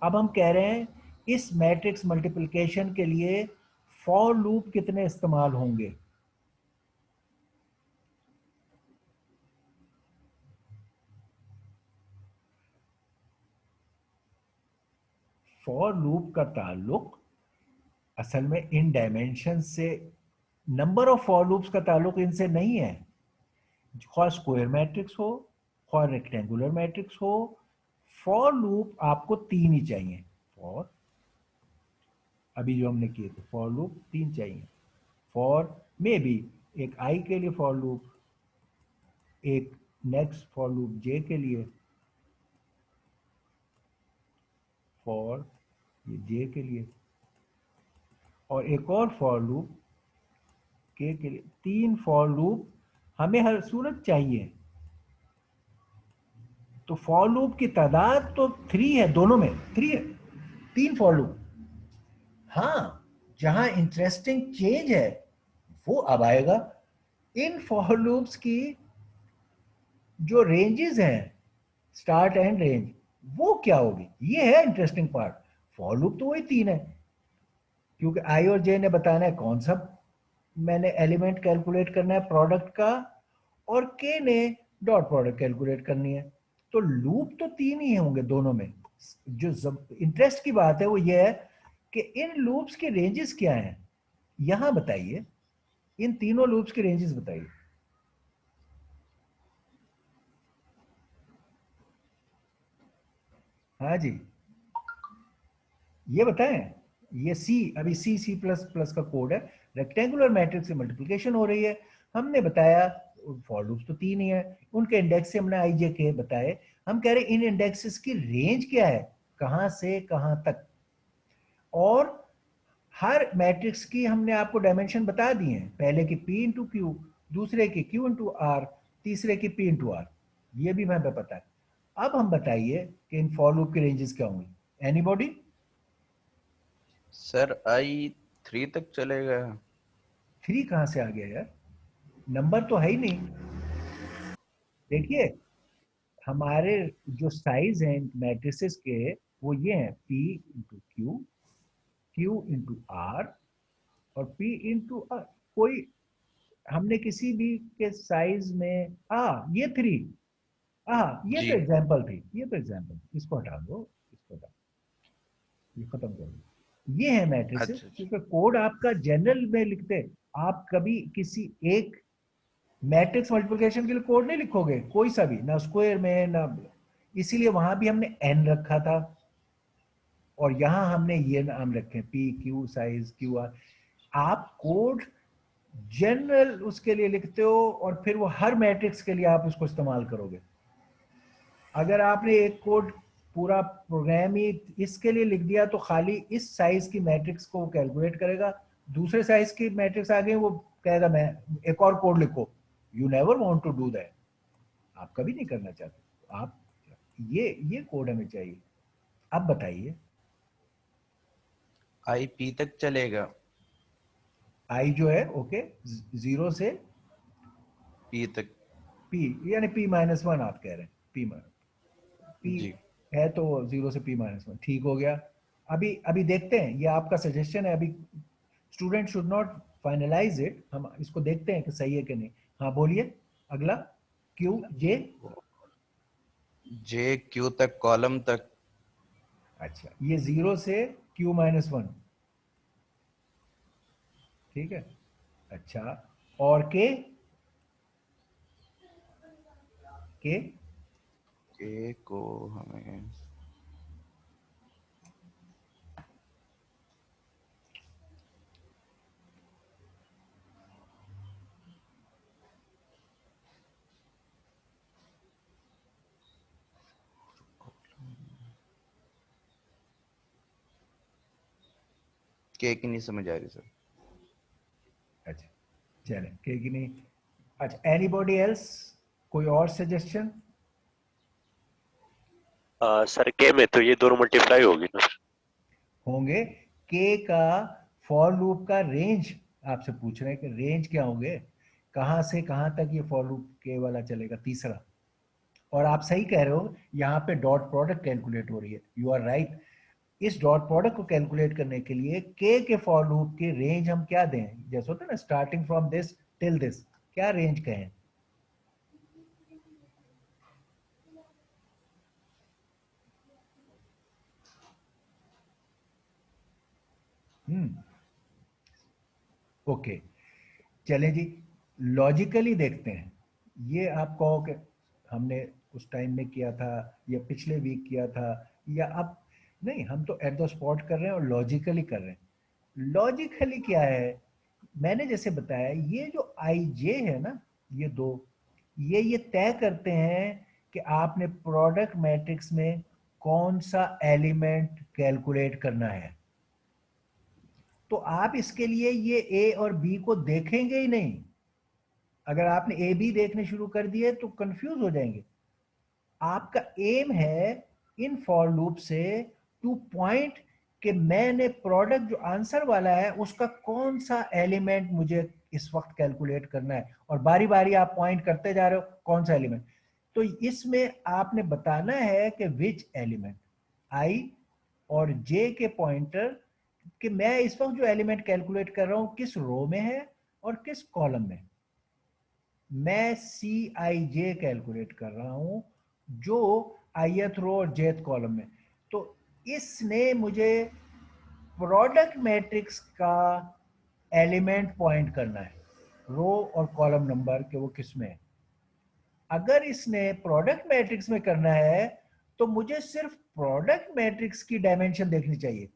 अब हम कह रहे हैं इस मैट्रिक्स मल्टीप्लिकेशन के लिए फॉर लूप कितने इस्तेमाल होंगे। फॉर लूप का ताल्लुक असल में इन डायमेंशन से, नंबर ऑफ फॉर लूप्स का ताल्लुक इनसे नहीं है। खा स्क्वायर मैट्रिक्स हो, खा रेक्टेंगुलर मैट्रिक्स हो, फॉर लूप आपको 3 ही चाहिए। फॉर अभी जो हमने किए थे फॉर लूप 3 चाहिए। फॉर में भी एक आई के लिए फॉर लूप, एक नेक्स्ट फॉर लूप जे के लिए, फॉर ये जे के लिए, और एक और फॉर लूप के लिए। 3 फॉर लूप हमें हर सूरत चाहिए। तो फॉर लूप की तादाद तो 3 है, दोनों में 3 है, 3 फॉर लूप। हाँ, जहां इंटरेस्टिंग चेंज है वो अब आएगा। इन फॉर लूप्स की जो रेंजेस हैं, स्टार्ट एंड रेंज, वो क्या होगी, ये है इंटरेस्टिंग पार्ट। फॉर लूप तो वही 3 है, क्योंकि आई और जे ने बताना है कौन सा मैंने एलिमेंट कैलकुलेट करना है प्रोडक्ट का, और के ने डॉट प्रोडक्ट कैलकुलेट करनी है। तो लूप तो 3 ही होंगे दोनों में। जो इंटरेस्ट की बात है वो ये है कि इन लूप्स के रेंजेस क्या हैं, यहां बताइए। इन तीनों लूप्स के रेंजेस बताइए। हाँ जी, ये बताएं। ये सी, अभी सी प्लस प्लस का कोड है, रेक्टेंगुलर मैट्रिक्स से मल्टीप्लिकेशन हो रही है। हमने बताया फॉर लूप्स तो 3 ही है, उनके इंडेक्स से हमने आई जे के बताए। हम कह रहे हैं इन इंडेक्सेस की रेंज क्या है, कहां से कहां तक। और हर मैट्रिक्स की हमने आपको डायमेंशन बता दी हैं, पहले की P इंटू क्यू, दूसरे की Q इंटू आर, तीसरे की P इंटू आर, ये भी हमें पता है। अब हम बताइए कि इन फॉर लूप की रेंजेस क्या होंगी। एनीबॉडी? सर आई 3 तक चलेगा। 3 कहां से आ गया यार, नंबर तो है ही नहीं। देखिए, हमारे जो साइज हैं मैट्रिसेस के वो ये हैं, P into Q, Q into R, और P इंटू आर। कोई हमने किसी भी के साइज में ये 3, ये जी तो एग्जांपल थी, ये तो एग्जांपल, इसको हटा दो, इसको हटा दो, ये खत्म कर दो। ये है मैट्रिसेस, अच्छा अच्छा। क्योंकि कोड आपका जनरल में लिखते, आप कभी किसी एक मैट्रिक्स मल्टीप्लिकेशन के लिए कोड नहीं लिखोगे, कोई सा भी, ना स्क्वायर में ना, इसीलिए वहां भी हमने एन रखा था, और यहां हमने ये नाम रखे P queue size Q R. आप कोड जनरल उसके लिए लिखते हो, और फिर वो हर मैट्रिक्स के लिए आप उसको इस्तेमाल करोगे। अगर आपने एक कोड पूरा प्रोग्राम ही इसके लिए लिख दिया तो खाली इस साइज की मैट्रिक्स को कैलकुलेट करेगा, दूसरे साइज की मैट्रिक्स आ गई वो कहेगा मैं एक और कोड लिखो। You never want to do that, आप कभी नहीं करना चाहते। आप ये कोड हमें चाहिए। अब बताइए, आई पी तक चलेगा। आई जो है ओके, 0 से पी तक। पी, यानी P माइनस 1 आप कह रहे हैं, पी जी है तो 0 से P माइनस 1, ठीक हो गया। अभी अभी देखते हैं, ये आपका सजेशन है, अभी student should not finalize it, हम इसको देखते हैं कि सही है कि नहीं। हाँ बोलिए अगला। क्यू जे, जे क्यू तक, कॉलम तक। अच्छा ये 0 से Q माइनस 1, ठीक है। अच्छा, और के के को हमें के की नहीं समझ आ रही सर। अच्छा चले, के की नहीं। अच्छा, एनीबॉडी एल्स, कोई और सजेशन? सर के में तो ये दोनों मल्टीप्लाई होगी ना। होंगे, के का फॉर लूप का रेंज आपसे पूछ रहे हैं कि रेंज क्या होंगे, कहां से कहां तक ये फॉर लूप के वाला चलेगा, तीसरा। और आप सही कह रहे हो, यहाँ पे डॉट प्रोडक्ट कैलकुलेट हो रही है, यू आर राइट। इस डॉट प्रोडक्ट को कैलकुलेट करने के लिए के फॉर लूप की रेंज हम क्या दें, जैसे होता है ना starting from this till this, क्या रेंज कहें? ओके, चलें जी, लॉजिकली देखते हैं। ये आप कहो कि हमने उस टाइम में किया था या पिछले वीक किया था या अब, नहीं, हम तो एट द स्पॉट कर रहे हैं और लॉजिकली कर रहे हैं। लॉजिकली क्या है, मैंने जैसे बताया, ये जो आई जे है ना, ये दो, ये तय करते हैं कि आपने प्रोडक्ट मैट्रिक्स में कौन सा एलिमेंट कैलकुलेट करना है। तो आप इसके लिए ये ए और बी को देखेंगे ही नहीं। अगर आपने ए बी देखने शुरू कर दिए तो कंफ्यूज हो जाएंगे। आपका एम है इन फॉर लूप से टू पॉइंट कि मैंने प्रोडक्ट जो आंसर वाला है उसका कौन सा एलिमेंट मुझे इस वक्त कैलकुलेट करना है, और बारी बारी आप पॉइंट करते जा रहे हो कौन सा एलिमेंट। तो इसमें आपने बताना है कि विच एलिमेंट, आई और जे के पॉइंटर, कि मैं इस वक्त जो एलिमेंट कैलकुलेट कर रहा हूं किस रो में है और किस कॉलम में। मैं सी आई जे कैलकुलेट कर रहा हूं जो ith रो और jth कॉलम में। तो इसने मुझे प्रोडक्ट मैट्रिक्स का एलिमेंट पॉइंट करना है, रो और कॉलम नंबर के वो किस में है। अगर इसने प्रोडक्ट मैट्रिक्स में करना है तो मुझे सिर्फ प्रोडक्ट मैट्रिक्स की डायमेंशन देखनी चाहिए,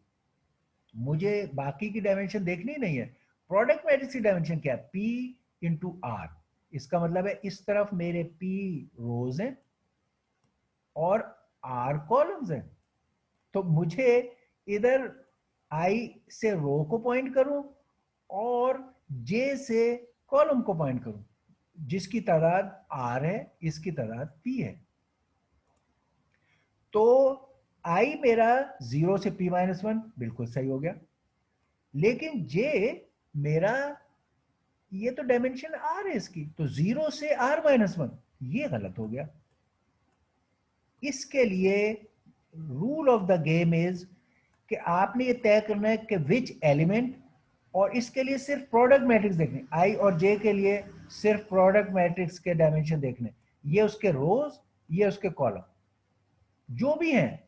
मुझे बाकी की डायमेंशन देखनी नहीं है। प्रोडक्ट मैट्रिक्स की डायमेंशन क्या है, P इंटू आर। इसका मतलब है इस तरफ मेरे P रोज हैं और R कॉलम्स हैं। तो मुझे इधर I से रो को पॉइंट करूं और J से कॉलम को पॉइंट करूं, जिसकी तादाद R है, इसकी तादाद P है। तो I मेरा 0 से P-1 बिल्कुल सही हो गया, लेकिन J मेरा, ये तो डायमेंशन R है इसकी, तो 0 से R-1 ये गलत हो गया। इसके लिए rule of the game is कि आपने ये तय करना है कि विच एलिमेंट, और इसके लिए सिर्फ प्रोडक्ट मैट्रिक्स देखने, आई और जे के लिए सिर्फ प्रोडक्ट मैट्रिक्स के डायमेंशन देखने, ये उसके रोज, ये उसके कॉलम, जो भी हैं,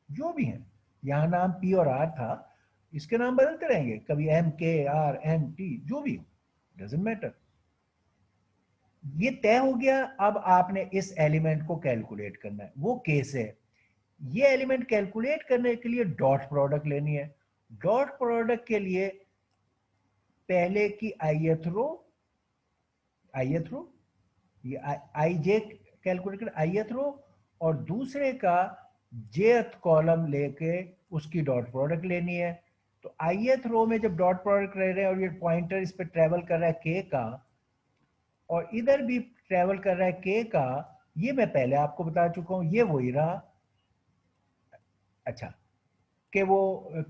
जो भी हैं। यहां नाम पी और आर था, इसके नाम बदलते रहेंगे, कभी एम के आर एन टी, जो भी, डजेंट मैटर। ये तय हो गया। अब आपने इस एलिमेंट को कैलकुलेट करना है, वो केस है। ये एलिमेंट कैलकुलेट करने के लिए डॉट प्रोडक्ट लेनी है। डॉट प्रोडक्ट के लिए पहले की ith रो, ये आई जे कैलकुलेट कर ith रो, और दूसरे का jth कॉलम लेके उसकी डॉट प्रोडक्ट लेनी है। तो ith रो में जब डॉट प्रोडक्ट ले रहे हैं और ये पॉइंटर इस पे ट्रेवल कर रहा है k का, और इधर भी ट्रेवल कर रहा है k का, ये मैं पहले आपको बता चुका हूं, ये वही रहा। अच्छा, कि वो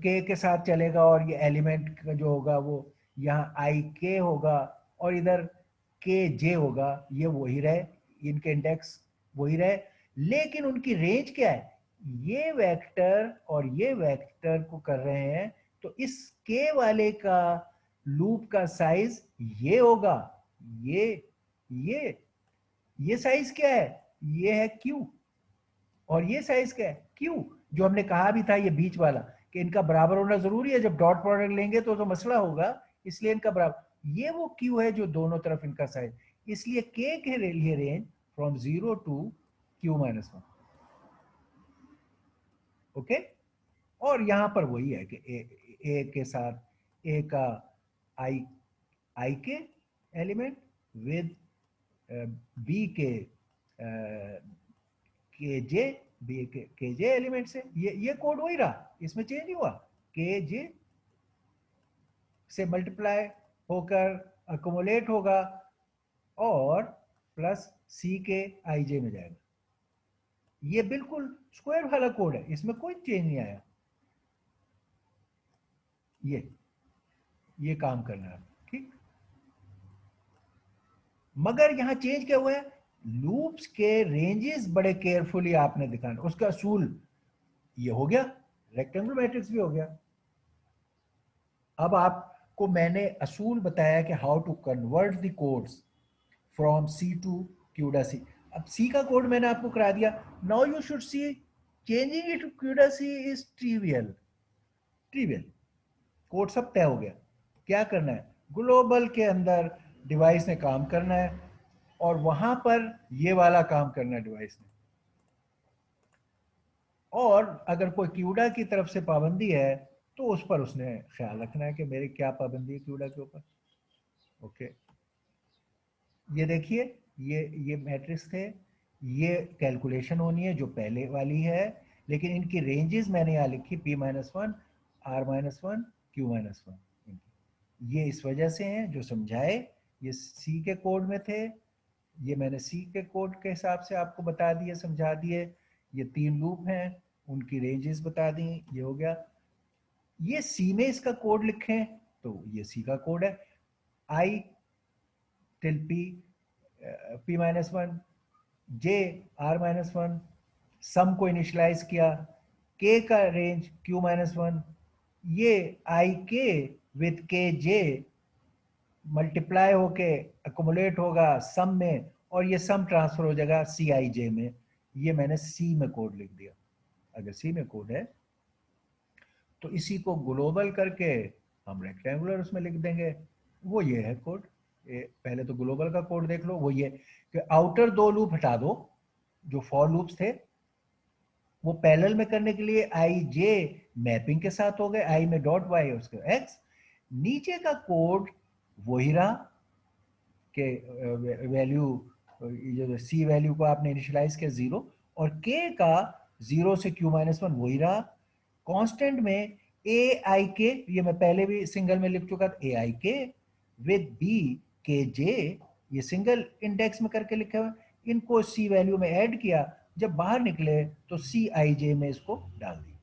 के साथ चलेगा और ये एलिमेंट का जो होगा वो यहाँ आई के होगा और इधर के जे होगा, ये वही रहे, इनके इंडेक्स वही रहे, लेकिन उनकी रेंज क्या है, ये वेक्टर और ये वेक्टर को कर रहे हैं, तो इस के वाले का लूप का साइज ये होगा, ये ये ये साइज क्या है, ये है क्यू, और ये साइज क्या है क्यू, जो हमने कहा भी था ये बीच वाला कि इनका बराबर होना जरूरी है, जब डॉट प्रोडक्ट लेंगे तो मसला होगा, इसलिए इनका बराबर, ये वो क्यू है जो दोनों तरफ इनका साइज, इसलिए के लिए range from 0 to Q-1। Okay, और यहां पर वही है कि ए के साथ ए का आई के एलिमेंट विद बी के जे, बी के जे एलिमेंट से, ये कोड वही रहा, इसमें चेंज नहीं हुआ। के जे से मल्टीप्लाई होकर अकोमोलेट होगा और प्लस सी के आई जे में जाएगा। ये बिल्कुल स्क्वायर वाला कोड है, इसमें कोई चेंज नहीं आया। ये काम करना है, ठीक। मगर यहां चेंज क्या हुआ है, लूप्स के रेंजेस बड़े केयरफुली आपने दिखाना, उसका असूल ये हो गया, रेक्टेंगुलर मैट्रिक्स भी हो गया। अब आपको मैंने असूल बताया कि how to convert the codes from C to CUDA C. अब सी का कोड मैंने आपको करा दिया, now you should see changing it to CUDA C is trivial, trivial, code सब तय हो गया। क्या करना है, ग्लोबल के अंदर डिवाइस ने काम करना है और वहां पर ये वाला काम करना है डिवाइस ने। और अगर कोई क्यूडा की तरफ से पाबंदी है तो उस पर उसने ख्याल रखना है कि मेरी क्या पाबंदी है क्यूडा के ऊपर। ओके, ये देखिए, ये मैट्रिक्स थे, ये कैलकुलेशन होनी है जो पहले वाली है, लेकिन इनकी रेंजेस मैंने यहाँ लिखी P-1, R-1, Q-1। ये इस वजह से हैं जो समझाए, ये सी के कोड में थे, ये मैंने सी के कोड के हिसाब से आपको बता दिए, समझा दिए। ये 3 लूप हैं, उनकी रेंजेस बता दी, ये हो गया। ये सी में इसका कोड लिखें तो ये सी का कोड है, I till P-1, J R-1, सम को इनिशलाइज किया, K का रेंज Q-1, ये I K with K J multiply होके अकोमुलेट होगा सम में, और ये सम ट्रांसफर हो जाएगा CIJ में। ये मैंने सी में कोड लिख दिया। अगर सी में कोड है तो इसी को ग्लोबल करके हम रेक्टेंगुलर उसमें लिख देंगे, वो ये है कोड। पहले तो ग्लोबल का कोड देख लो, वो ये कि आउटर 2 लूप हटा दो जो फॉर लूप्स थे, वो पैरेलल में करने के लिए IJ मैपिंग के साथ हो गए, I में डॉट वाई उसके X, नीचे का कोड वही रहा कि वैल्यू, जो सी वैल्यू को आपने इनिशियलाइज किया 0, और K का 0 से Q-1 वही रहा। कांस्टेंट में AIK, ये मैं पहले भी सिंगल में लिख चुका था, AIK विद BKJ, ये सिंगल इंडेक्स में करके लिखा हुआ, इनको सी वैल्यू में ऐड किया, जब बाहर निकले तो CIJ में इसको डाल दिया।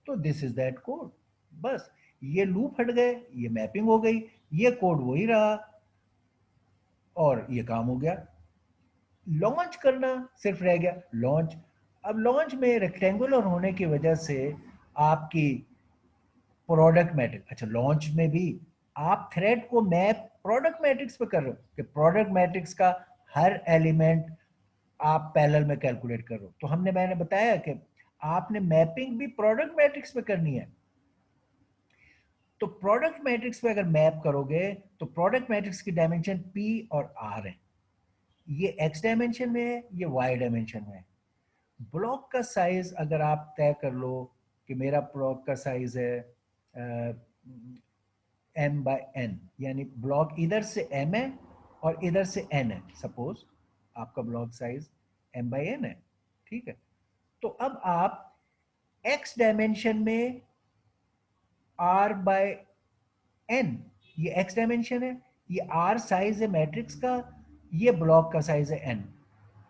तो दिस इज दैट कोड। बस ये लूप हट गए, ये मैपिंग हो गई, ये कोड वही रहा और ये काम हो गया। लॉन्च करना सिर्फ रह गया, लॉन्च। अब लॉन्च में रेक्टेंगुलर होने की वजह से आपकी प्रोडक्ट मैट्रिक्स, अच्छा लॉन्च में भी आप थ्रेड को मैप प्रोडक्ट मैट्रिक्स पे कर रहे हो कि प्रोडक्ट मैट्रिक्स का हर एलिमेंट आप पैरेलल में कैलकुलेट कर रहे हो। तो मैंने बताया कि आपने मैपिंग भी प्रोडक्ट मैट्रिक्स पे करनी है। तो प्रोडक्ट मैट्रिक्स पे अगर मैप करोगे तो प्रोडक्ट मैट्रिक्स की डायमेंशन P और R है, ये X डायमेंशन में है, ये Y डायमेंशन में है। ब्लॉक का साइज अगर आप तय कर लो कि मेरा ब्लॉक का साइज है M/N, यानी ब्लॉक इधर से M है और इधर से N है, सपोज आपका ब्लॉक साइज M/N है, ठीक है। तो अब आप X डायमेंशन में R/N, ये X डायमेंशन है, ये R साइज है मैट्रिक्स का, ये ब्लॉक का साइज है N,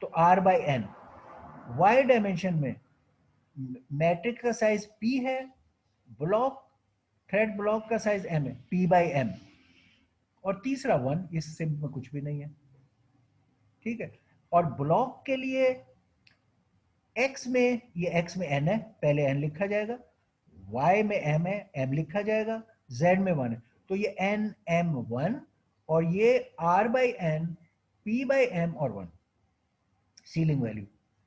तो R/N। Y डायमेंशन में मैट्रिक्स का साइज P है, ब्लॉक थ्रेड ब्लॉक का साइज M है, P/M, और तीसरा 1, इससे में कुछ भी नहीं है, ठीक है। और ब्लॉक के लिए X में, ये X में N है, पहले N लिखा जाएगा, Y में M है, M लिखा जाएगा, Z में 1 है, तो ये NM1, और ये R/N P/M और 1 सीलिंग वैल्यू।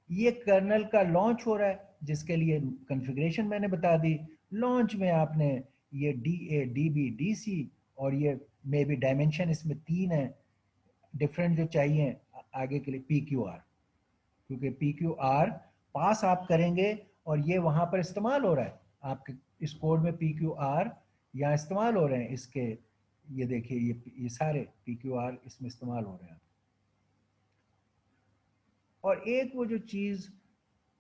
ये कर्नल का लॉन्च हो रहा है, जिसके लिए कॉन्फ़िगरेशन मैंने बता दी। लॉन्च में आपने ये DA DB DC, और ये मे बी डायमेंशन इसमें 3 है डिफरेंट जो चाहिए आगे के लिए, PQR, क्योंकि PQR पास आप करेंगे और ये वहां पर इस्तेमाल हो रहा है आपके इस कोड में, PQR यहाँ इस्तेमाल हो रहे हैं इसके, ये देखिए ये सारे PQR इसमें इस्तेमाल हो रहे हैं। और एक वो जो चीज़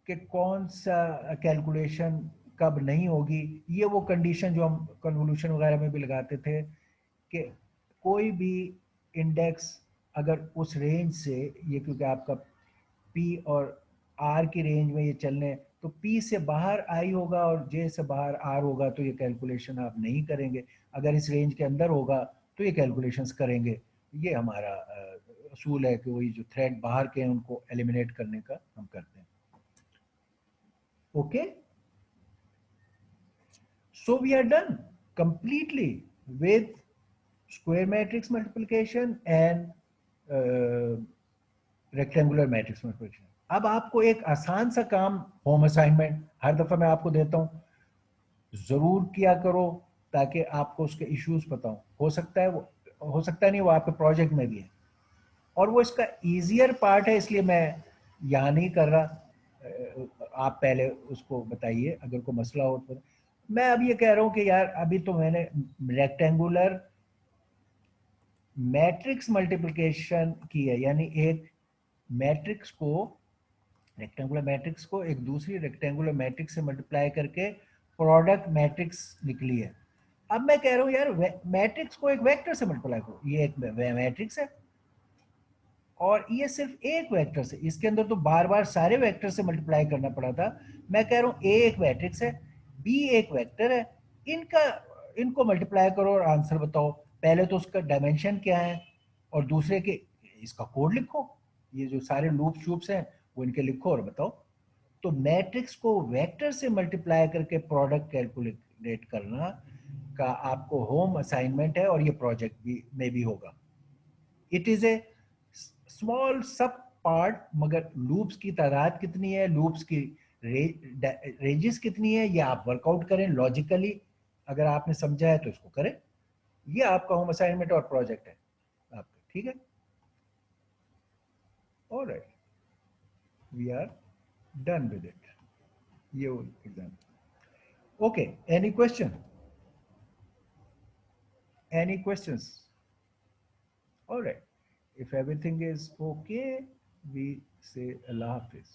कि कौन सा कैलकुलेशन कब नहीं होगी, ये वो कंडीशन जो हम कन्वोल्यूशन वगैरह में भी लगाते थे कि कोई भी इंडेक्स अगर उस रेंज से, ये क्योंकि आपका P और R की रेंज में ये चलने तो P से बाहर I होगा और J से बाहर R होगा, तो ये कैलकुलेशन आप नहीं करेंगे। अगर इस रेंज के अंदर होगा तो ये कैलकुलेशंस करेंगे। ये हमारा असूल है कि वही जो थ्रेड बाहर के हैं उनको एलिमिनेट करने का हम करते हैं। Okay, so we are done completely with square matrix multiplication and rectangular matrix multiplication. अब आपको एक आसान सा काम, होम असाइनमेंट हर दफा मैं आपको देता हूं, जरूर किया करो ताकि आपको उसके इश्यूज पता हो सकता है वो, हो सकता है नहीं वो आपके प्रोजेक्ट में भी है, और वो इसका इजियर पार्ट है, इसलिए मैं यहाँ नहीं कर रहा। आप पहले उसको बताइए, अगर कोई मसला हो तो। मैं अब ये कह रहा हूँ कि यार अभी तो मैंने रेक्टेंगुलर मैट्रिक्स मल्टीप्लिकेशन की है, यानी एक मैट्रिक्स को, रेक्टेंगुलर मैट्रिक्स को एक दूसरी रेक्टेंगुलर मैट्रिक्स से मल्टीप्लाई करके प्रोडक्ट मैट्रिक्स निकली है। अब मैं कह रहा हूँ यार मैट्रिक्स को एक वेक्टर से मल्टीप्लाई करो, ये एक मैट्रिक्स है और ये सिर्फ एक वेक्टर से, इसके अंदर तो बार बार सारे वेक्टर से मल्टीप्लाई करना पड़ा था। मैं कह रहा हूँ ए एक मैट्रिक्स है, बी एक वेक्टर है, इनका इनको मल्टीप्लाई करो और आंसर बताओ। पहले तो उसका डायमेंशन क्या है और दूसरे के इसका कोड लिखो, ये जो सारे लूप शूप्स हैं वो इनके लिखो और बताओ। तो मैट्रिक्स को वेक्टर से मल्टीप्लाई करके प्रोडक्ट कैलकुलेट करना का आपको होम असाइनमेंट है और ये प्रोजेक्ट भी में भी होगा। इट इज ए स्मॉल सब पार्ट, मगर लूप्स की तादाद कितनी है, लूप्स की रेंजेस कितनी है, ये आप वर्कआउट करें लॉजिकली। अगर आपने समझा है तो इसको करें, ये आपका होम असाइनमेंट और प्रोजेक्ट है आपका, ठीक है। Alright, we are done with it, ये exam. Okay, any question, any questions? Alright, if everything is okay, we say Allah Hafiz.